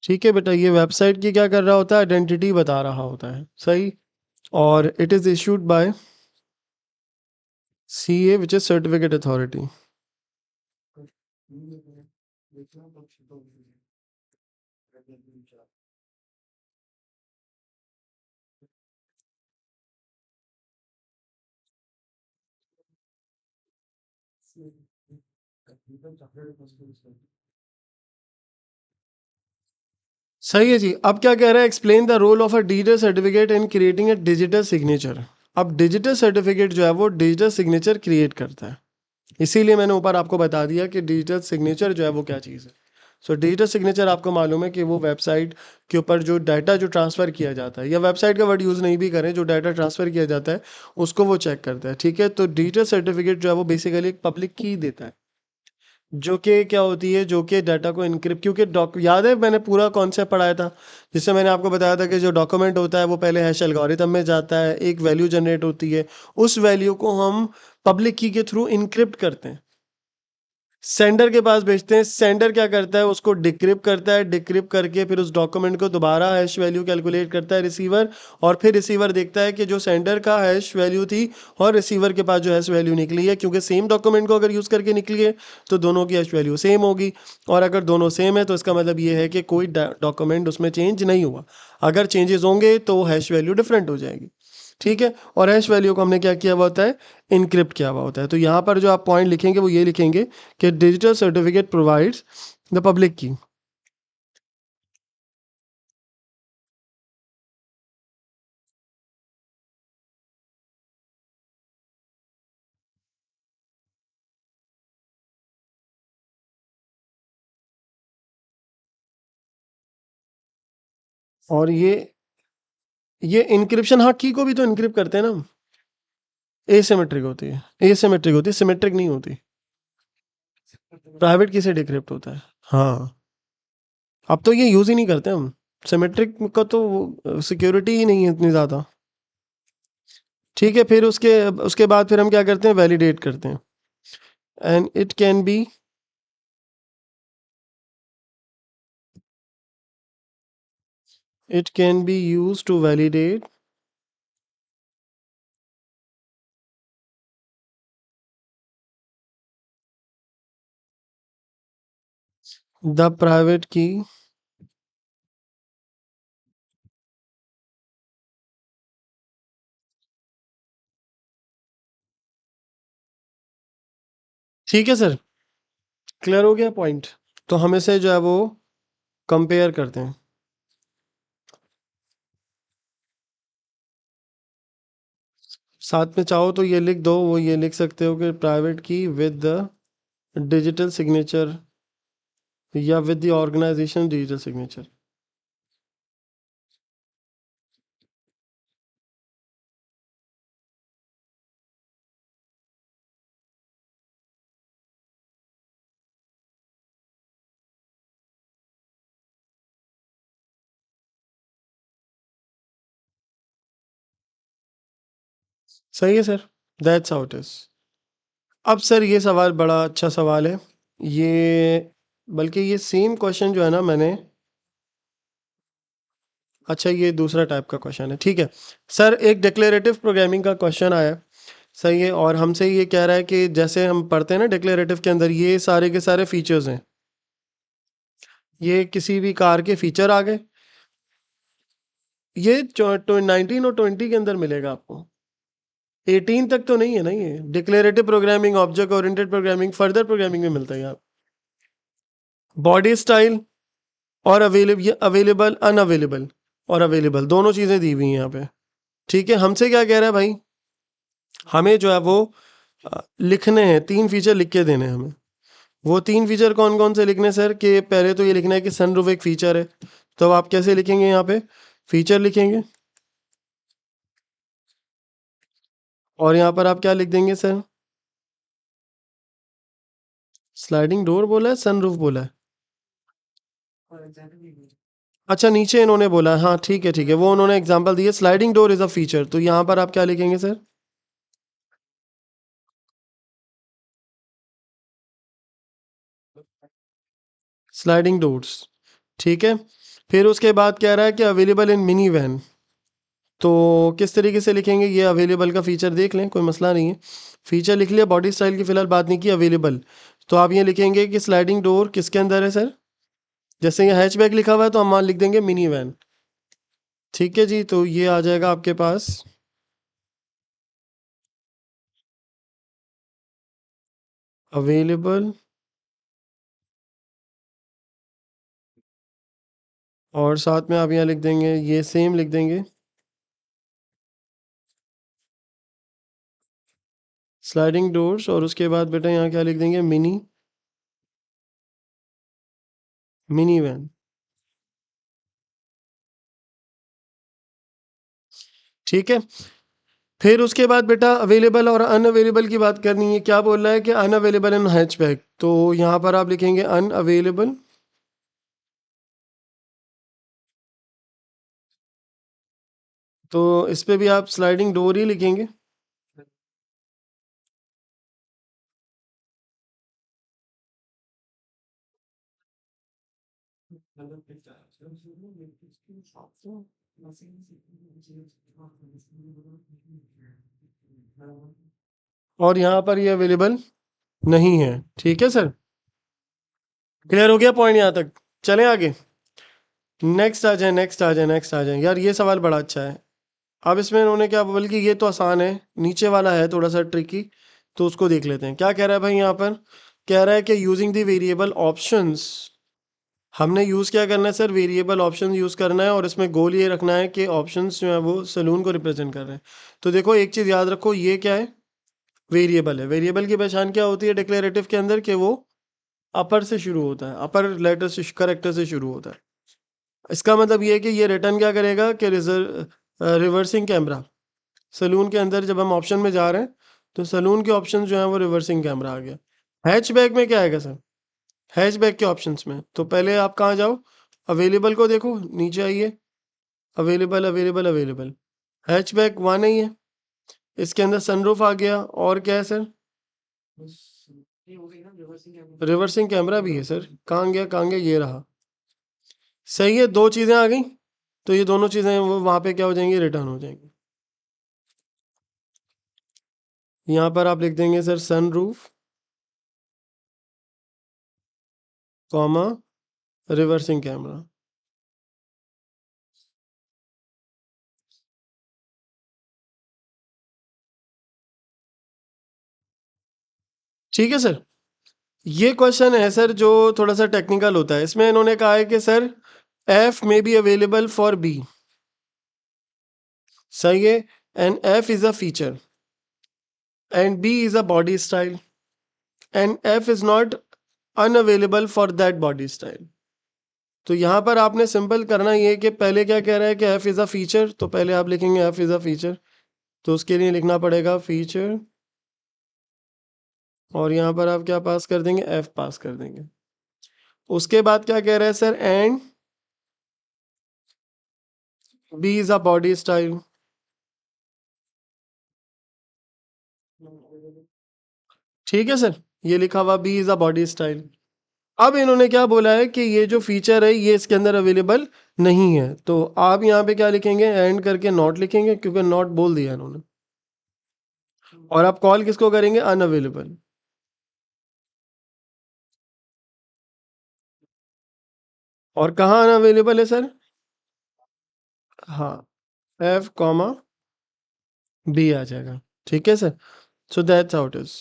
ठीक है बेटा, ये वेबसाइट की क्या कर रहा होता है, आइडेंटिटी बता रहा होता है, सही। और it is issued by CA which is certificate authority. सही है जी। अब क्या कह रहा है, explain the role of a digital certificate in creating a digital signature. अब डिजिटल सर्टिफिकेट जो है वो डिजिटल सिग्नेचर क्रिएट करता है, इसीलिए मैंने ऊपर आपको बता दिया कि डिजिटल सिग्नेचर जो है वो क्या चीज़ है। सो डिजिटल सिग्नेचर आपको मालूम है कि वो वेबसाइट के ऊपर जो डाटा जो ट्रांसफ़र किया जाता है, या वेबसाइट का वर्ड यूज़ नहीं भी करें, जो डाटा ट्रांसफ़र किया जाता है उसको वो चेक करता है, ठीक है। तो डिजिटल सर्टिफिकेट जो है वो बेसिकली एक पब्लिक की देता है, जो कि क्या होती है, जो कि डाटा को इनक्रिप्ट, क्योंकि याद है मैंने पूरा कॉन्सेप्ट पढ़ाया था, जिससे मैंने आपको बताया था कि जो डॉक्यूमेंट होता है वो पहले हैश एल्गोरिथम में जाता है, एक वैल्यू जनरेट होती है, उस वैल्यू को हम पब्लिक की के थ्रू इनक्रिप्ट करते हैं। सेंडर के पास भेजते हैं, सेंडर क्या करता है, उसको डिक्रिप्ट करता है, डिक्रिप्ट करके फिर उस डॉक्यूमेंट को दोबारा हैश वैल्यू कैलकुलेट करता है रिसीवर, और फिर रिसीवर देखता है कि जो सेंडर का हैश वैल्यू थी और रिसीवर के पास जो हैश वैल्यू निकली है, क्योंकि सेम डॉक्यूमेंट को अगर यूज़ करके निकली है तो दोनों की हैश वैल्यू सेम होगी, और अगर दोनों सेम है तो इसका मतलब ये है कि कोई डॉक्यूमेंट उसमें चेंज नहीं हुआ। अगर चेंजेस होंगे तो हैश वैल्यू डिफरेंट हो जाएगी। ठीक है, और हैश वैल्यू को हमने क्या किया हुआ होता है, इनक्रिप्ट किया हुआ होता है। तो यहाँ पर जो आप पॉइंट लिखेंगे वो ये लिखेंगे कि digital certificate provides the public की। और ये इनक्रिप्शन, हाँ की को भी तो इनक्रिप्ट करते हैं ना हम। एसिमेट्रिक होती है, एसिमेट्रिक होती है, सिमेट्रिक नहीं होती। प्राइवेट की से डिक्रिप्ट होता है। हाँ, अब तो ये यूज़ ही नहीं करते हम। सिमेट्रिक का तो सिक्योरिटी ही नहीं है इतनी ज़्यादा। ठीक है, फिर उसके उसके बाद फिर हम क्या करते हैं, वैलिडेट करते हैं। And it can be use to validate the private key. ठीक है सर, क्लियर हो गया पॉइंट। तो हम इसे जो है वो कंपेयर करते हैं। साथ में चाहो तो ये लिख दो, वो ये लिख सकते हो कि private key with the digital signature, या with the organization digital signature. सही है sir, that's how it is. अब सर ये सवाल बड़ा अच्छा सवाल है। ये, बल्कि ये सेम क्वेश्चन जो है ना मैंने, अच्छा ये दूसरा टाइप का क्वेश्चन है, ठीक है। सर एक डिक्लेरेटिव प्रोग्रामिंग का क्वेश्चन आया है, सही है, और हमसे ये कह रहा है कि जैसे हम पढ़ते हैं ना डिक्लेरेटिव के अंदर ये सारे के सारे फीचर्स हैं, ये किसी भी कार के फीचर आ गए। ये 19 और 20 के अंदर मिलेगा आपको, 18 तक तो नहीं है ना। ये declarative programming, object oriented programming, further programming में मिलता है आप। बॉडी स्टाइल और अवेलेबल, अवेलेबल अनअवेलेबल, और अवेलेबल दोनों चीज़ें दी हुई हैं यहाँ पे। ठीक है, हमसे क्या कह रहा है भाई, हमें जो है वो लिखने हैं, 3 फीचर लिख के देने हैं हमें। वो 3 फीचर कौन-कौन से लिखने हैं सर, कि पहले तो ये लिखना है कि सनरूफ एक फीचर है। तो अब आप कैसे लिखेंगे यहाँ पे? फीचर लिखेंगे, और यहाँ पर आप क्या लिख देंगे सर? स्लाइडिंग डोर बोला है, सनरूफ बोला है? अच्छा, नीचे इन्होंने बोला है, हाँ ठीक है, वो उन्होंने एग्जांपल दिए, sliding door is a feature, तो यहाँ पर आप क्या लिखेंगे सर? स्लाइडिंग डोर्स, ठीक है। फिर उसके बाद कह रहा है कि अवेलेबल इन मिनी वैन, तो किस तरीके से लिखेंगे? ये अवेलेबल का फीचर देख लें, कोई मसला नहीं है। फीचर लिख लिया, बॉडी स्टाइल की फ़िलहाल बात नहीं की, अवेलेबल। तो आप ये लिखेंगे कि स्लाइडिंग डोर किसके अंदर है सर? जैसे ये हैचबैक लिखा हुआ है तो हम मान लिख देंगे मिनी वैन। ठीक है जी, तो ये आ जाएगा आपके पास अवेलेबल, और साथ में आप यहाँ लिख देंगे, ये सेम लिख देंगे, स्लाइडिंग डोर्स, और उसके बाद बेटा यहाँ क्या लिख देंगे, मिनी, मिनी वैन। ठीक है, फिर उसके बाद बेटा अवेलेबल और अनअवेलेबल की बात करनी है। क्या बोल रहा है कि अनअवेलेबल इन हैचबैक, तो यहाँ पर आप लिखेंगे अनअवेलेबल, तो इस पे भी आप स्लाइडिंग डोर ही लिखेंगे। और यहाँ पर ये अवेलेबल नहीं है। ठीक है सर, क्लियर हो गया पॉइंट यहाँ तक? चलें आगे, नेक्स्ट आ जाए, नेक्स्ट आ जाए, नेक्स्ट आ जाए। यार ये सवाल बड़ा अच्छा है। अब इसमें इन्होंने क्या, बल्कि ये तो आसान है, नीचे वाला है थोड़ा सा ट्रिकी, तो उसको देख लेते हैं। क्या कह रहा है भाई यहाँ पर? कह रहा है कि यूजिंग द वेरिएबल ऑप्शंस, हमने यूज़ क्या करना है सर? वेरिएबल ऑप्शन यूज़ करना है, और इसमें गोल ये रखना है कि ऑप्शंस जो है वो सलून को रिप्रेजेंट कर रहे हैं। तो देखो एक चीज़ याद रखो, ये क्या है? वेरिएबल है। वेरिएबल की पहचान क्या होती है डिक्लेरेटिव के अंदर? कि वो अपर से शुरू होता है, अपर लेटर से, करेक्टर से शुरू होता है। इसका मतलब ये है कि ये रिटर्न क्या करेगा कि रिवर्सिंग कैमरा, सलून के अंदर जब हम ऑप्शन में जा रहे हैं तो सलून के ऑप्शन जो है वो रिवर्सिंग कैमरा आ गया। हैचबैक में क्या आएगा सर? हैचबैक के ऑप्शंस में तो पहले आप कहाँ जाओ? अवेलेबल को देखो, नीचे आइए, अवेलेबल अवेलेबल अवेलेबल, हैचबैक वहाँ नहीं है, इसके अंदर सनरूफ आ गया, और क्या है सर? रिवर्सिंग कैमरा भी है सर। कहाँ गया, कहाँ गया? ये रहा। सही है, दो चीज़ें आ गई, तो ये दोनों चीज़ें वो वहाँ पे क्या हो जाएंगी? रिटर्न हो जाएंगी। यहाँ पर आप लिख देंगे sir sunroof comma reversing camera. ठीक है सर, ये क्वेश्चन है सर जो थोड़ा सा टेक्निकल होता है। इसमें इन्होंने कहा है कि सर एफ में बी अवेलेबल फॉर बी, सही है, and F is a feature and B is a body style and F is not unavailable for that body style. तो यहाँ पर आपने सिंपल करना ये है कि पहले क्या कह रहा है कि एफ इज अ फीचर, तो पहले आप लिखेंगे एफ इज अ फीचर, तो उसके लिए लिखना पड़ेगा फीचर, और यहाँ पर आप क्या पास कर देंगे? एफ पास कर देंगे। उसके बाद क्या कह रहा है sir? And B is a body style. ठीक है सर, ये लिखा हुआ B is a body style. अब इन्होंने क्या बोला है कि ये जो फीचर है ये इसके अंदर अवेलेबल नहीं है, तो आप यहाँ पे क्या लिखेंगे? एंड करके नॉट लिखेंगे, क्योंकि नॉट बोल दिया इन्होंने। और आप कॉल किसको करेंगे? अनअवेलेबल। और कहाँ अनअवेलेबल है सर? हाँ, एफ कॉमा बी आ जाएगा। ठीक है sir, so that's how it is.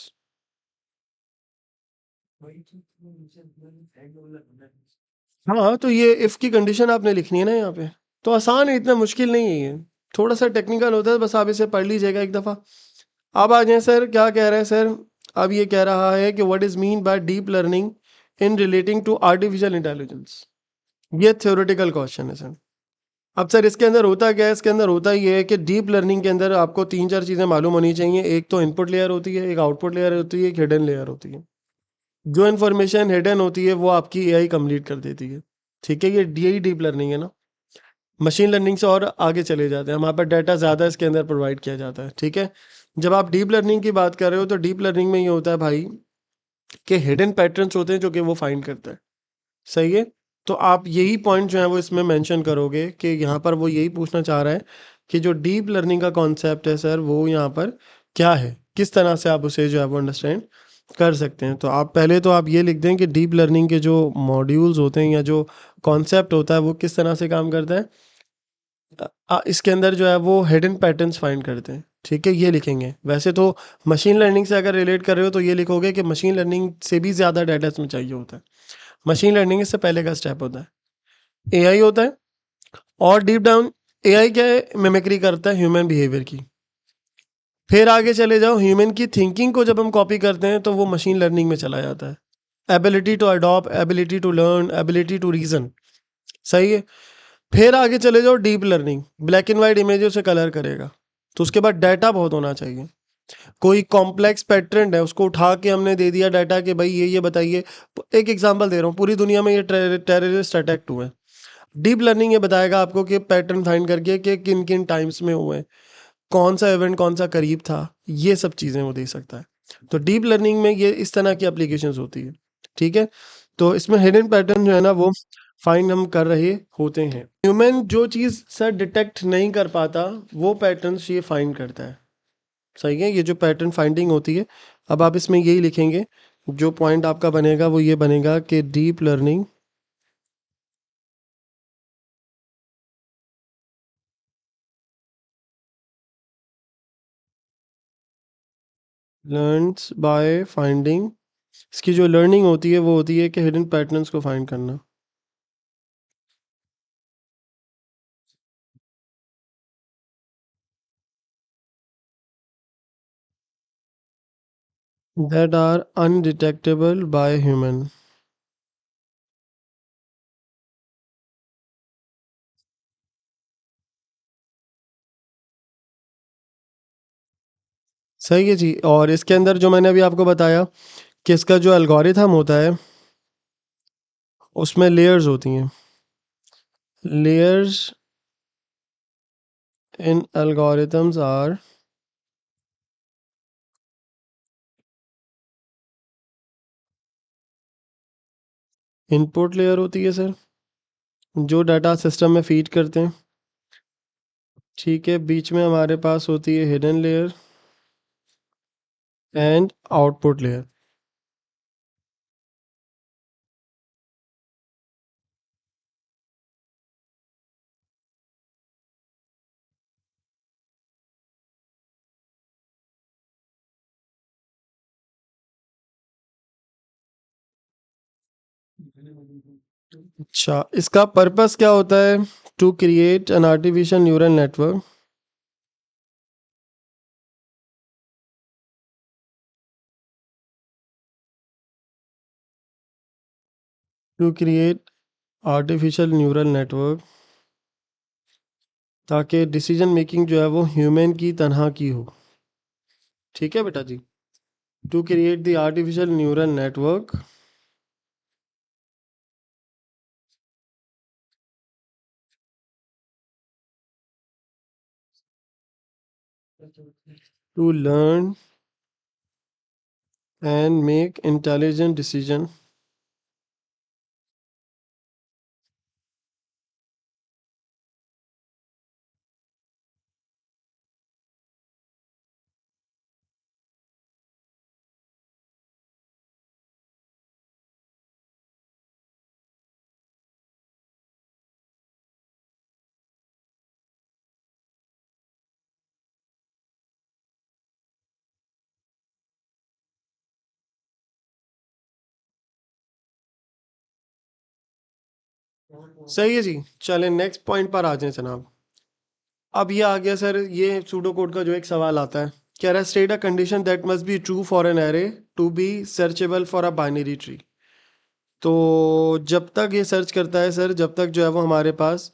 हाँ, तो ये इफ की कंडीशन आपने लिखनी है ना यहाँ पे, तो आसान है, इतना मुश्किल नहीं है ये, थोड़ा सा टेक्निकल होता है, बस आप इसे पढ़ लीजिएगा एक दफ़ा। अब आ जाए सर, क्या कह रहे हैं सर? अब ये कह रहा है कि what is mean by deep learning in relating to artificial intelligence. ये थ्योरेटिकल क्वेश्चन है सर। अब सर इसके अंदर होता क्या है? इसके अंदर होता ये है कि डीप लर्निंग के अंदर आपको तीन चार चीज़ें मालूम होनी चाहिए। एक तो इनपुट लेयर होती है, एक आउटपुट लेयर होती है, एक हिडन लेयर होती है। जो इन्फॉर्मेशन हिडन होती है वो आपकी एआई कंप्लीट कर देती है। ठीक है, ये यही डीप लर्निंग है ना। मशीन लर्निंग से और आगे चले जाते हैं, हमारे पास डाटा ज़्यादा इसके अंदर प्रोवाइड किया जाता है। ठीक है, जब आप डीप लर्निंग की बात कर रहे हो तो डीप लर्निंग में ये होता है भाई कि हिडन पैटर्न्स होते हैं जो कि वो फाइंड करता है। सही है, तो आप यही पॉइंट जो है वो इसमें मेंशन करोगे कि यहाँ पर वो यही पूछना चाह रहा है कि जो डीप लर्निंग का कॉन्सेप्ट है सर वो यहाँ पर क्या है, किस तरह से आप उसे जो है वो अंडरस्टैंड कर सकते हैं। तो आप पहले तो आप ये लिख दें कि डीप लर्निंग के जो मॉड्यूल्स होते हैं या जो कॉन्सेप्ट होता है वो किस तरह से काम करता है। इसके अंदर जो है वो हिडन पैटर्न्स फाइंड करते हैं। ठीक है, ये लिखेंगे। वैसे तो मशीन लर्निंग से अगर रिलेट कर रहे हो तो ये लिखोगे कि मशीन लर्निंग से भी ज़्यादा डाटा इसमें चाहिए होता है। मशीन लर्निंग इससे पहले का स्टेप होता है। एआई होता है, और डीप डाउन एआई क्या है? मिमिक्री करता है ह्यूमन बिहेवियर की। फिर आगे चले जाओ, ह्यूमन की थिंकिंग को जब हम कॉपी करते हैं तो वो मशीन लर्निंग में चला जाता है। Ability to adopt, ability to learn, ability to reason. सही है, फिर आगे चले जाओ deep learning, black and white images से कलर करेगा। तो उसके बाद डाटा बहुत होना चाहिए। कोई कॉम्प्लेक्स पैटर्न है उसको उठा के हमने दे दिया डाटा कि भाई ये बताइए। एक एग्जांपल दे रहा हूँ, पूरी दुनिया में ये टेररिस्ट अटैक हुए हैं। डीप लर्निंग ये बताएगा आपको कि पैटर्न फाइंड करके कि किन किन टाइम्स में हुए, कौन सा इवेंट कौन सा करीब था, ये सब चीज़ें वो दे सकता है। तो डीप लर्निंग में ये इस तरह की एप्लीकेशंस होती है। ठीक है, तो इसमें हिडन पैटर्न जो है ना वो फाइंड हम कर रहे होते हैं। ह्यूमन जो चीज़ सर डिटेक्ट नहीं कर पाता वो पैटर्न्स ये फाइंड करता है। सही है, ये जो पैटर्न फाइंडिंग होती है। अब आप इसमें यही लिखेंगे, जो पॉइंट आपका बनेगा वो ये बनेगा कि deep learning learns by finding. इसकी जो लर्निंग होती है वो होती है कि हिडन पैटर्न्स को फाइंड करना। That are undetectable by human. सही है जी। और इसके अंदर जो मैंने अभी आपको बताया कि इसका जो एल्गोरिथम होता है उसमें लेयर्स होती हैं। Layers in algorithms are input layer होती है सर, जो डाटा सिस्टम में फीड करते हैं। ठीक है, बीच में हमारे पास होती है hidden layer and output layer. अच्छा, इसका पर्पस क्या होता है? To create an artificial neural network to create artificial neural network ताकि डिसीजन मेकिंग जो है वो ह्यूमन की तरह की हो। ठीक है बेटा जी। To create the artificial neural network to learn and make intelligent decision सही है जी। चलें नेक्स्ट पॉइंट पर आ जाएं जनाब। अब ये आ गया सर, ये सूडो कोड का जो एक सवाल आता है, कह रहा है state a condition that must be true for an array to be searchable for a binary tree. तो जब तक ये सर्च करता है सर, जब तक जो है वो हमारे पास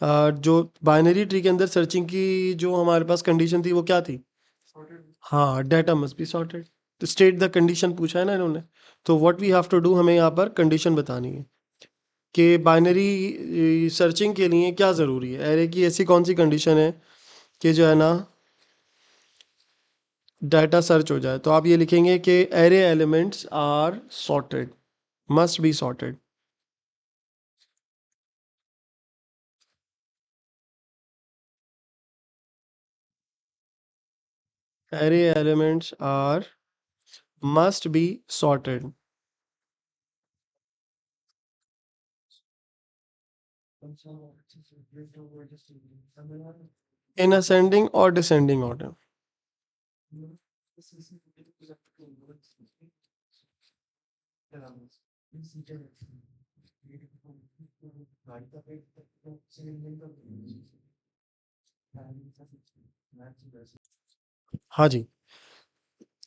जो बाइनरी ट्री के अंदर सर्चिंग की जो हमारे पास कंडीशन थी वो क्या थी? हाँ, डाटा मस्ट बी सॉर्टेड। तो स्टेट द कंडीशन पूछा है ना इन्होंने, तो what we have to do, हमें यहाँ पर कंडीशन बतानी है कि बाइनरी सर्चिंग के लिए क्या ज़रूरी है, एरे की ऐसी कौन सी कंडीशन है कि जो है ना डाटा सर्च हो जाए। तो आप ये लिखेंगे कि array elements are sorted, must be sorted. Array elements are must be sorted in ascending और डिसेंडिंग ऑर्डर। हाँ जी।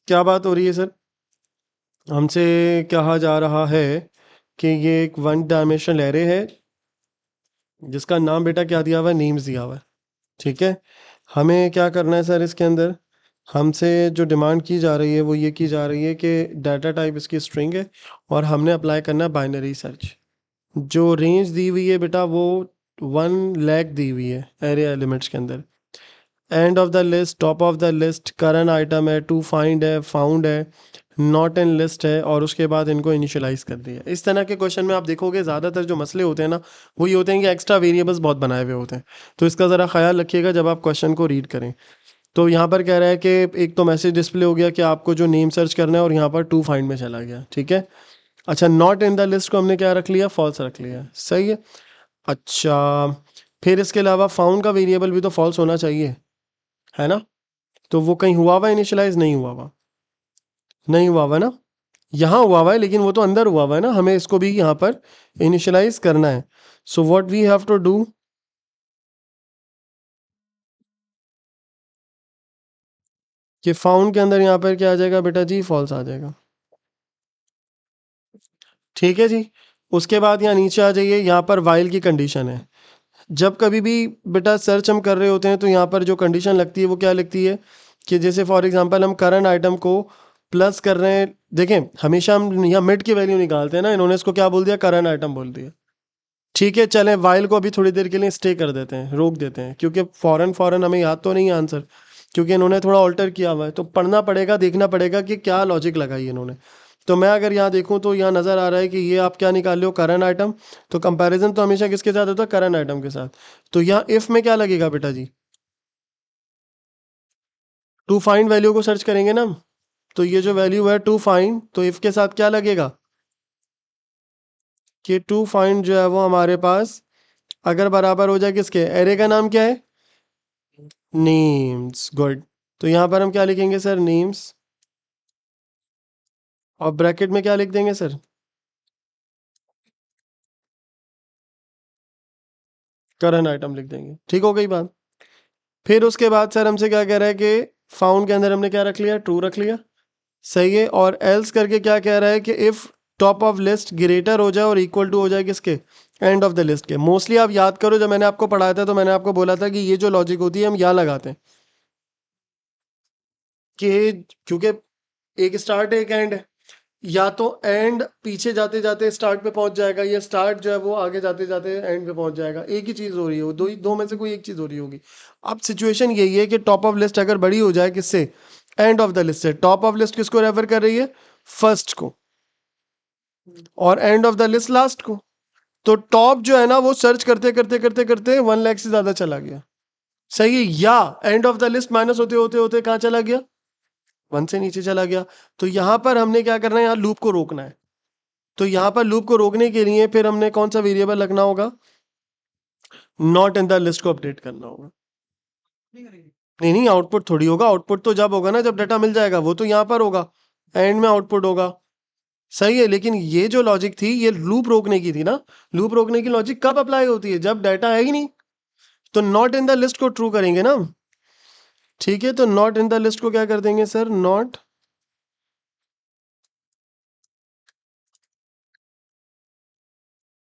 क्या बात हो रही है सर? हमसे कहा जा रहा है कि ये एक वन डायमेंशनल एरे है जिसका नाम बेटा क्या दिया हुआ है? नेम्स दिया हुआ है। ठीक है, हमें क्या करना है सर इसके अंदर? हमसे जो डिमांड की जा रही है वो ये की जा रही है कि डाटा टाइप इसकी स्ट्रिंग है और हमने अप्लाई करना है बाइनरी सर्च। जो रेंज दी हुई है बेटा वो 1 लाख दी हुई है एरे एलिमेंट्स के अंदर। End of the list, top of the list, current item है, टू फाइंड है, फाउंड है, नॉट इन लिस्ट है और उसके बाद इनको इनिशियलाइज कर दिया। इस तरह के क्वेश्चन में आप देखोगे ज़्यादातर जो मसले होते हैं ना, वो ये होते हैं कि एक्स्ट्रा वेरिएबल्स बहुत बनाए हुए होते हैं। तो इसका ज़रा ख्याल रखिएगा जब आप क्वेश्चन को रीड करें। तो यहाँ पर कह रहा है कि एक तो मैसेज डिस्प्ले हो गया कि आपको जो नेम सर्च करना है, और यहाँ पर टू फाइंड में चला गया, ठीक है। अच्छा, नॉट इन द लिस्ट को हमने क्या रख लिया, फॉल्स रख लिया, सही है। अच्छा, फिर इसके अलावा फाउंड का वेरिएबल भी तो फॉल्स होना चाहिए, है ना। तो वो कहीं हुआ हुआ इनिशियलाइज, नहीं हुआ हुआ, नहीं हुआ हुआ ना। यहाँ हुआ हुआ है लेकिन वो तो अंदर हुआ हुआ है ना, हमें इसको भी यहाँ पर इनिशियलाइज करना है। So what we have to do, कि फाउंड के अंदर यहाँ पर क्या आ जाएगा बेटा जी, फॉल्स आ जाएगा, ठीक है जी। उसके बाद यहाँ नीचे आ जाइए, यहाँ पर वाइल की कंडीशन है। जब कभी भी बेटा सर्च हम कर रहे होते हैं तो यहाँ पर जो कंडीशन लगती है वो क्या लगती है, कि जैसे फॉर एग्जांपल हम करंट आइटम को प्लस कर रहे हैं, देखें हमेशा हम यहाँ मिड की वैल्यू निकालते हैं ना, इन्होंने इसको क्या बोल दिया, करंट आइटम बोल दिया। ठीक है, चलें वाइल को अभी थोड़ी देर के लिए स्टे कर देते हैं, रोक देते हैं, क्योंकि फ़ौरन फ़ौरन हमें याद तो नहीं है आंसर, क्योंकि इन्होंने थोड़ा ऑल्टर किया हुआ है, तो पढ़ना पड़ेगा, देखना पड़ेगा कि क्या लॉजिक लगाई इन्होंने। तो मैं अगर यहाँ देखूँ तो यहाँ नज़र आ रहा है कि ये आप क्या निकाल रहे हो, करंट आइटम। तो कंपैरिजन तो हमेशा किसके साथ होता है, करंट आइटम के साथ। तो यहाँ इफ़ में क्या लगेगा बेटा जी, टू फाइंड वैल्यू को सर्च करेंगे ना हम। तो ये जो वैल्यू है टू फाइंड, तो इफ़ के साथ क्या लगेगा, कि टू फाइंड जो है वो हमारे पास अगर बराबर हो जाए किसके, एरे का नाम क्या है, नेम्स, गुड। तो यहाँ पर हम क्या लिखेंगे सर, नेम्स, और ब्रैकेट में क्या लिख देंगे सर, करंट आइटम लिख देंगे, ठीक हो गई बात। फिर उसके बाद सर हमसे क्या कह रहा है कि फाउंड के अंदर हमने क्या रख लिया, ट्रू रख लिया, सही है। और एल्स करके क्या कह रहा है कि if top of list greater हो जाए और इक्वल टू हो जाए किसके, एंड ऑफ द लिस्ट के। मोस्टली आप याद करो, जब मैंने आपको पढ़ाया था तो मैंने आपको बोला था कि ये जो लॉजिक होती है हम यहाँ लगाते हैं, कि क्योंकि एक स्टार्ट है एक एंड है, या तो एंड पीछे जाते जाते स्टार्ट पे पहुंच जाएगा, या स्टार्ट जो है वो आगे जाते जाते एंड पे पहुंच जाएगा, एक ही चीज हो रही है, दो में से कोई एक चीज हो रही होगी। अब सिचुएशन यही है कि टॉप ऑफ लिस्ट अगर बड़ी हो जाए किससे, एंड ऑफ द लिस्ट से। टॉप ऑफ लिस्ट किसको रेफर कर रही है, फर्स्ट को, और end of the list last को। तो टॉप जो है ना वो सर्च करते करते करते करते 1 लाख से ज्यादा चला गया, सही है। या end of the list minus होते होते होते कहाँ चला गया, 1 से नीचे चला गया। तो यहाँ पर हमने क्या करना है, यहाँ लूप को रोकना है। तो यहाँ पर लूप को रोकने के लिए फिर हमने कौन सा वेरिएबल लगना होगा, नॉट इन द लिस्ट को अपडेट करना होगा। नहीं नहीं, आउटपुट थोड़ी होगा, आउटपुट तो जब होगा ना जब डाटा मिल जाएगा, वो तो यहाँ पर होगा, एंड में आउटपुट होगा, सही है। लेकिन ये जो लॉजिक थी ये लूप रोकने की थी ना। लूप रोकने की लॉजिक कब अप्लाई होती है, जब डाटा है ही नहीं। तो नॉट इन द लिस्ट को ट्रू करेंगे ना, ठीक है। तो नॉट इन द लिस्ट को क्या कर देंगे सर, नॉट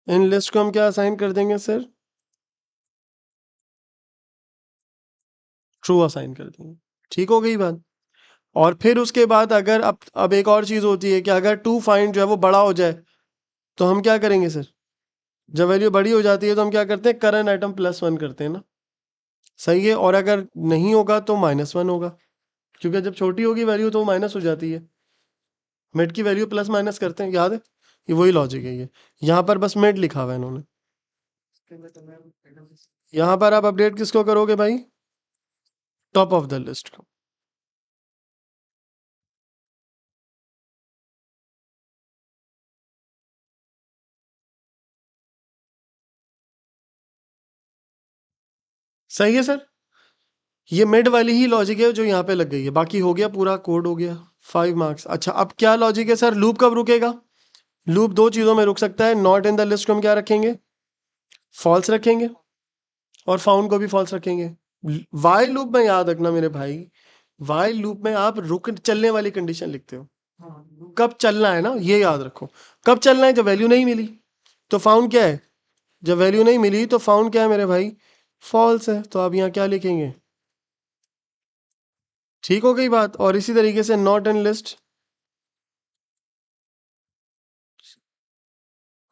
इन लिस्ट को हम क्या असाइन कर देंगे सर, ट्रू असाइन कर देंगे, ठीक हो गई बात। और फिर उसके बाद अगर अब एक और चीज होती है कि अगर टू फाइंड जो है वो बड़ा हो जाए, तो हम क्या करेंगे सर, जब वैल्यू बड़ी हो जाती है तो हम क्या करते हैं, करंट आइटम +1 करते हैं ना, सही है। और अगर नहीं होगा तो -1 होगा, क्योंकि जब छोटी होगी वैल्यू तो वो माइनस हो जाती है। मिड की वैल्यू प्लस माइनस करते हैं, याद है, ये वही लॉजिक है ये। यहाँ पर बस मिड लिखा हुआ है इन्होंने। यहाँ पर आप अपडेट किसको करोगे भाई, टॉप ऑफ द लिस्ट को। सही है सर, ये मिड वाली ही लॉजिक है जो यहाँ पे लग गई है, बाकी हो गया, पूरा कोड हो गया, 5 मार्क्स। अच्छा, अब क्या लॉजिक है सर, लूप कब रुकेगा, लूप दो चीज़ों में रुक सकता है। नॉट इन द लिस्ट को हम क्या रखेंगे, फॉल्स रखेंगे, और फाउंड को भी फॉल्स रखेंगे। वाइल लूप में याद रखना मेरे भाई, वाइल लूप में आप रुक चलने वाली कंडीशन लिखते हो, कब चलना है ना, ये याद रखो। कब चलना है, जब वैल्यू नहीं मिली। तो फाउंड क्या है, जब वैल्यू नहीं मिली तो फाउंड क्या है मेरे भाई, फॉल्स है। तो आप यहाँ क्या लिखेंगे, ठीक हो गई बात। और इसी तरीके से not in list,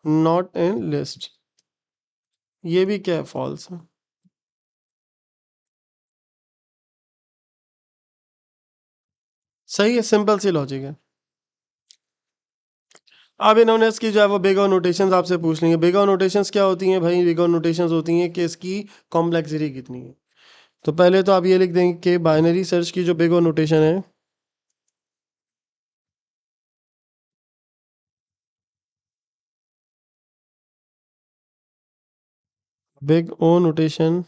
not in list, ये भी क्या है, फॉल्स है। सही है, सिंपल सी लॉजिक है। अब इन्होंने इसकी जो है वो बिग और नोटेशंस आपसे पूछ लेंगे। बिग और नोटेशंस क्या होती हैं भाई? बिग और नोटेशंस होती हैं कि इसकी कॉम्प्लेक्सिटी कितनी है। तो पहले तो आप ये लिख देंगे कि बाइनरी सर्च की जो बिग और नोटेशन है, big O notation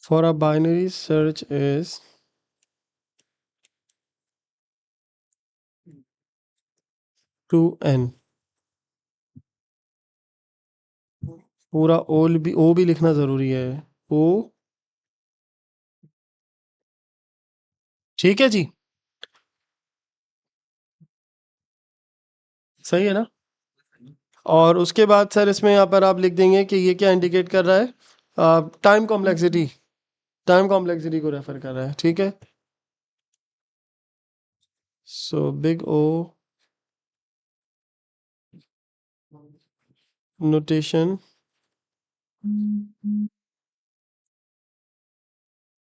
for a binary search is 2n। पूरा ओ भी लिखना जरूरी है। ओ, ठीक है जी, सही है ना? और उसके बाद सर इसमें यहाँ पर आप लिख देंगे कि ये क्या इंडिकेट कर रहा है? टाइम कॉम्प्लेक्सिटी, टाइम कॉम्प्लेक्सिटी को रेफर कर रहा है, ठीक है। So big O notation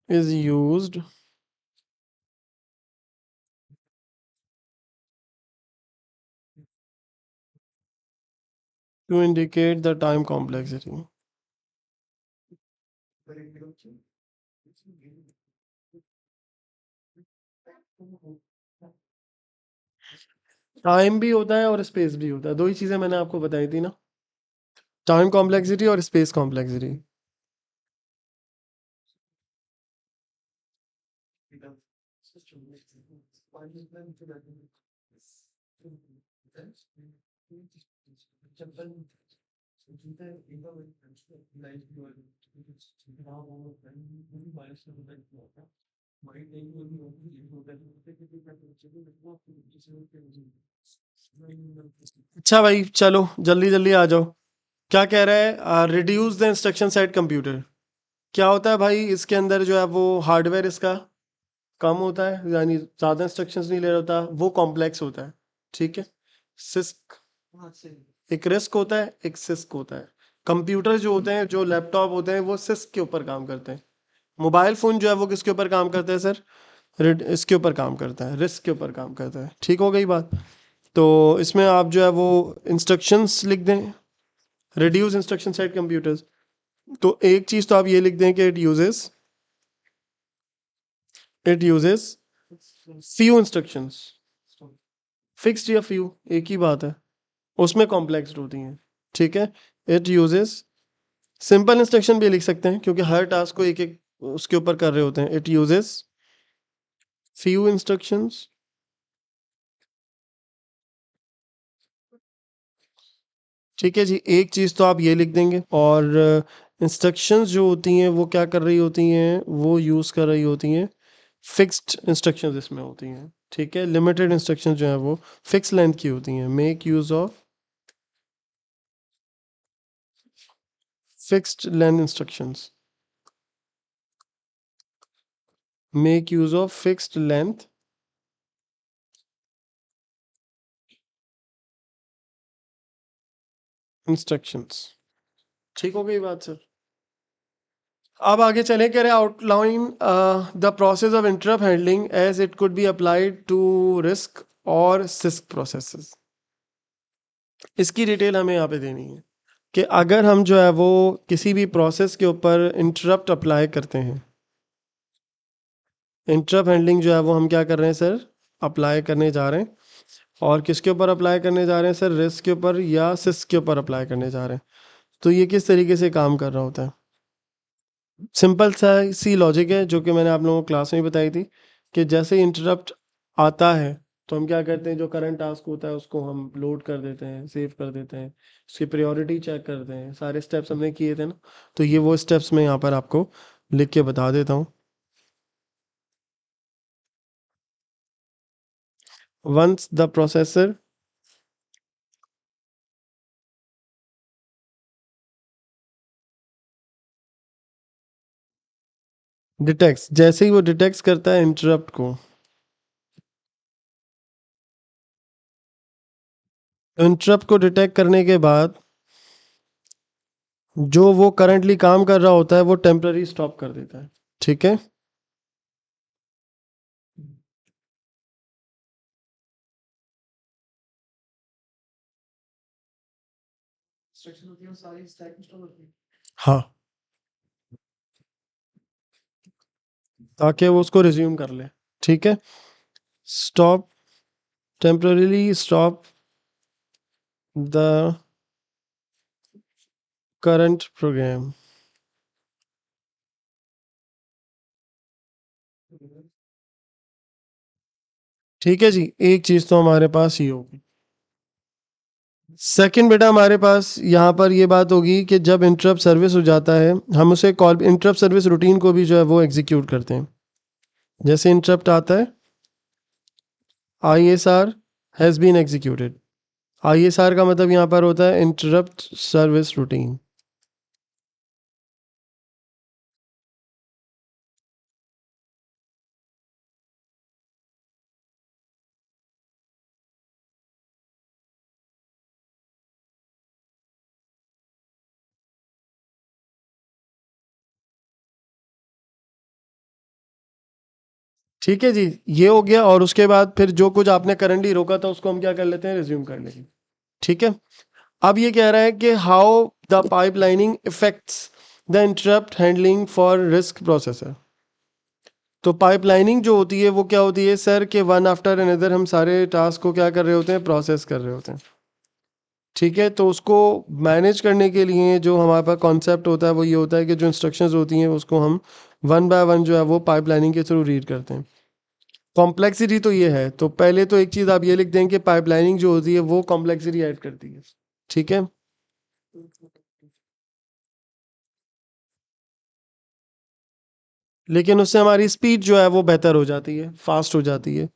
is used to indicate the time complexity। Time भी होता है और स्पेस भी होता है, दो ही चीजें मैंने आपको बताई थी ना, टाइम कॉम्प्लेक्सिटी और स्पेस कॉम्प्लेक्सिटी। अच्छा भाई चलो जल्दी जल्दी आ जाओ। क्या कह रहा है? Reduce the instruction set computer. क्या होता है भाई? इसके अंदर जो है वो हार्डवेयर इसका कम होता है, यानी ज़्यादा इंस्ट्रक्शंस नहीं ले रहा होता, वो कॉम्प्लेक्स होता है, ठीक है। सिस्क, एक रिस्क होता है, एक सिस्क होता है। कंप्यूटर जो होते हैं, जो लैपटॉप होते हैं, वो सिस्क के ऊपर काम करते हैं। मोबाइल फ़ोन जो है वो किसके ऊपर काम करता है सर? इसके ऊपर काम करता है, रिस्क के ऊपर काम करता है, ठीक हो गई बात। तो इसमें आप जो है वो इंस्ट्रक्शंस लिख दें, रिड्यूस इंस्ट्रक्शन सेट कंप्यूटर्स। तो एक चीज़ तो आप ये लिख दें कि it uses few instructions. Fixed या फ्यू एक ही बात है, उसमें कॉम्प्लेक्स होती हैं, ठीक है। इट यूजेस, सिंपल इंस्ट्रक्शन भी लिख सकते हैं क्योंकि हर टास्क को एक एक उसके ऊपर कर रहे होते हैं। इट यूजेस फ्यू इंस्ट्रक्शंस, ठीक है जी। एक चीज़ तो आप ये लिख देंगे, और इंस्ट्रक्शंस जो होती हैं वो क्या कर रही होती हैं? वो यूज़ कर रही होती हैं, फिक्स्ड इंस्ट्रक्शंस इसमें होती हैं, ठीक है। लिमिटेड इंस्ट्रक्शंस जो हैं वो फिक्स लेंथ की होती हैं। Make use of fixed length instructions, make use of fixed length instructions, ठीक हो गई बात सर। अब आगे चले, कह रहे outline the process of interrupt handling as it could be applied to RISC और सिस्क प्रोसेसेस। इसकी डिटेल हमें यहाँ पे देनी है कि अगर हम जो है वो किसी भी प्रोसेस के ऊपर इंटरप्ट अप्लाई करते हैं, इंटरप्ट हैंडलिंग जो है वो हम क्या कर रहे हैं सर? अप्लाई करने जा रहे हैं। और किसके ऊपर अप्लाई करने जा रहे हैं सर? रिस्क के ऊपर या सिस्क के ऊपर अप्लाई करने जा रहे हैं। तो ये किस तरीके से काम कर रहा होता है? सिंपल सा सी लॉजिक है जो कि मैंने आप लोगों को क्लास में ही बताई थी, कि जैसे इंटरप्ट आता है तो हम क्या करते हैं, जो करंट टास्क होता है उसको हम लोड कर देते हैं, सेव कर देते हैं, उसकी प्रायोरिटी चेक करते हैं, सारे स्टेप्स हमने किए थे ना। तो ये वो स्टेप्स मैं यहाँ पर आपको लिख के बता देता हूँ। वंस द प्रोसेसर डिटेक्ट्स, जैसे ही वो डिटेक्ट करता है इंटरप्ट को, इंटरप्ट को डिटेक्ट करने के बाद जो वो करंटली काम कर रहा होता है वो टेम्पररी स्टॉप कर देता है, ठीक है। हाँ, ताकि वो उसको रिज्यूम कर ले। ठीक है, stop, temporarily stop the current program. ठीक है जी, एक चीज तो हमारे पास ही होगी। सेकंड बेटा हमारे पास यहाँ पर ये बात होगी कि जब इंटरप्ट सर्विस हो जाता है, हम उसे कॉल इंटरप्ट सर्विस रूटीन को भी जो है वो एग्जीक्यूट करते हैं। जैसे इंटरप्ट आता है, ISR has been executed. ISR का मतलब यहाँ पर होता है इंटरप्ट सर्विस रूटीन। ठीक है जी, ये हो गया। और उसके बाद फिर जो कुछ आपने करंटली रोका था उसको हम क्या कर लेते हैं, रिज्यूम कर लेंगे। ठीक है, अब ये कह रहा है कि how the pipelining effects the interrupt handling for risk processor. तो पाइपलाइनिंग जो होती है वो क्या होती है सर, कि वन आफ्टर अनदर हम सारे टास्क को क्या कर रहे होते हैं, प्रोसेस कर रहे होते हैं। ठीक है, तो उसको मैनेज करने के लिए जो हमारे पास कॉन्सेप्ट होता है वो ये होता है कि जो इंस्ट्रक्शंस होती हैं उसको हम वन बाय वन जो है वो पाइपलाइनिंग के थ्रू रीड करते हैं। कॉम्प्लेक्सिटी तो ये है, तो पहले तो एक चीज़ आप ये लिख दें कि पाइपलाइनिंग जो होती है वो कॉम्प्लेक्सिटी ऐड करती है। ठीक है, लेकिन उससे हमारी स्पीड जो है वो बेहतर हो जाती है, फास्ट हो जाती है।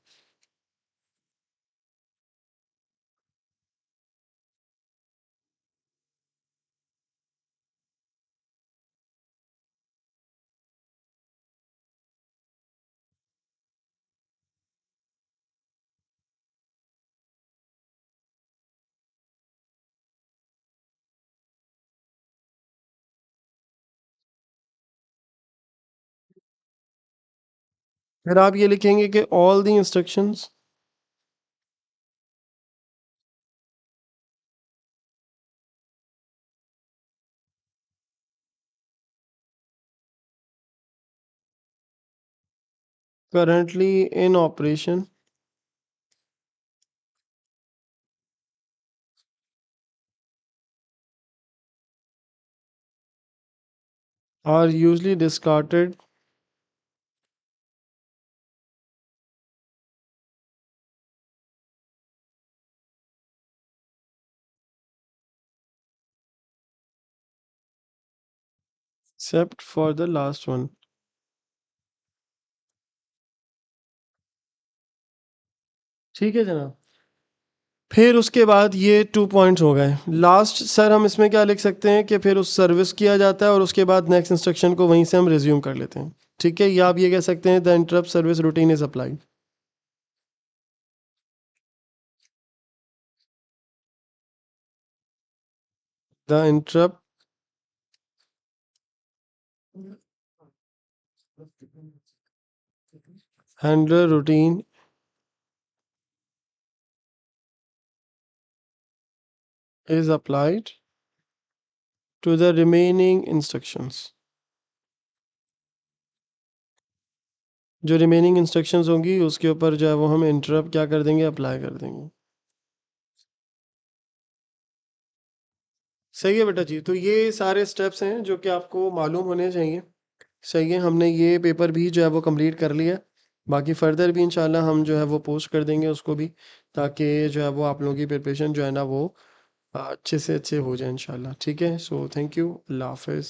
फिर आप ये लिखेंगे कि all the instructions currently in operation are usually discarded except for the last one। ठीक है जनाब, फिर उसके बाद ये 2 पॉइंट्स हो गए। लास्ट सर हम इसमें क्या लिख सकते हैं कि फिर उस सर्विस किया जाता है और उसके बाद नेक्स्ट इंस्ट्रक्शन को वहीं से हम रिज्यूम कर लेते हैं। ठीक है, या आप ये कह सकते हैं the interrupt service routine is applied. The interrupt handler routine is applied to the remaining instructions। जो रिमेनिंग इंस्ट्रक्शंस होंगी उसके ऊपर जो है वो हम इंटरप्ट क्या कर देंगे, अप्लाई कर देंगे। सही है बेटा जी, तो ये सारे स्टेप्स हैं जो कि आपको मालूम होने चाहिए। सही है, हमने ये पेपर भी जो है वो कंप्लीट कर लिया। बाकी फर्दर भी इंशाल्लाह हम जो है वो पोस्ट कर देंगे उसको भी, ताकि जो है वो आप लोगों की प्रिपरेशन जो है ना वो अच्छे से अच्छे हो जाए इंशाल्लाह। ठीक है, सो थैंक यू, अल्लाह हाफिज़।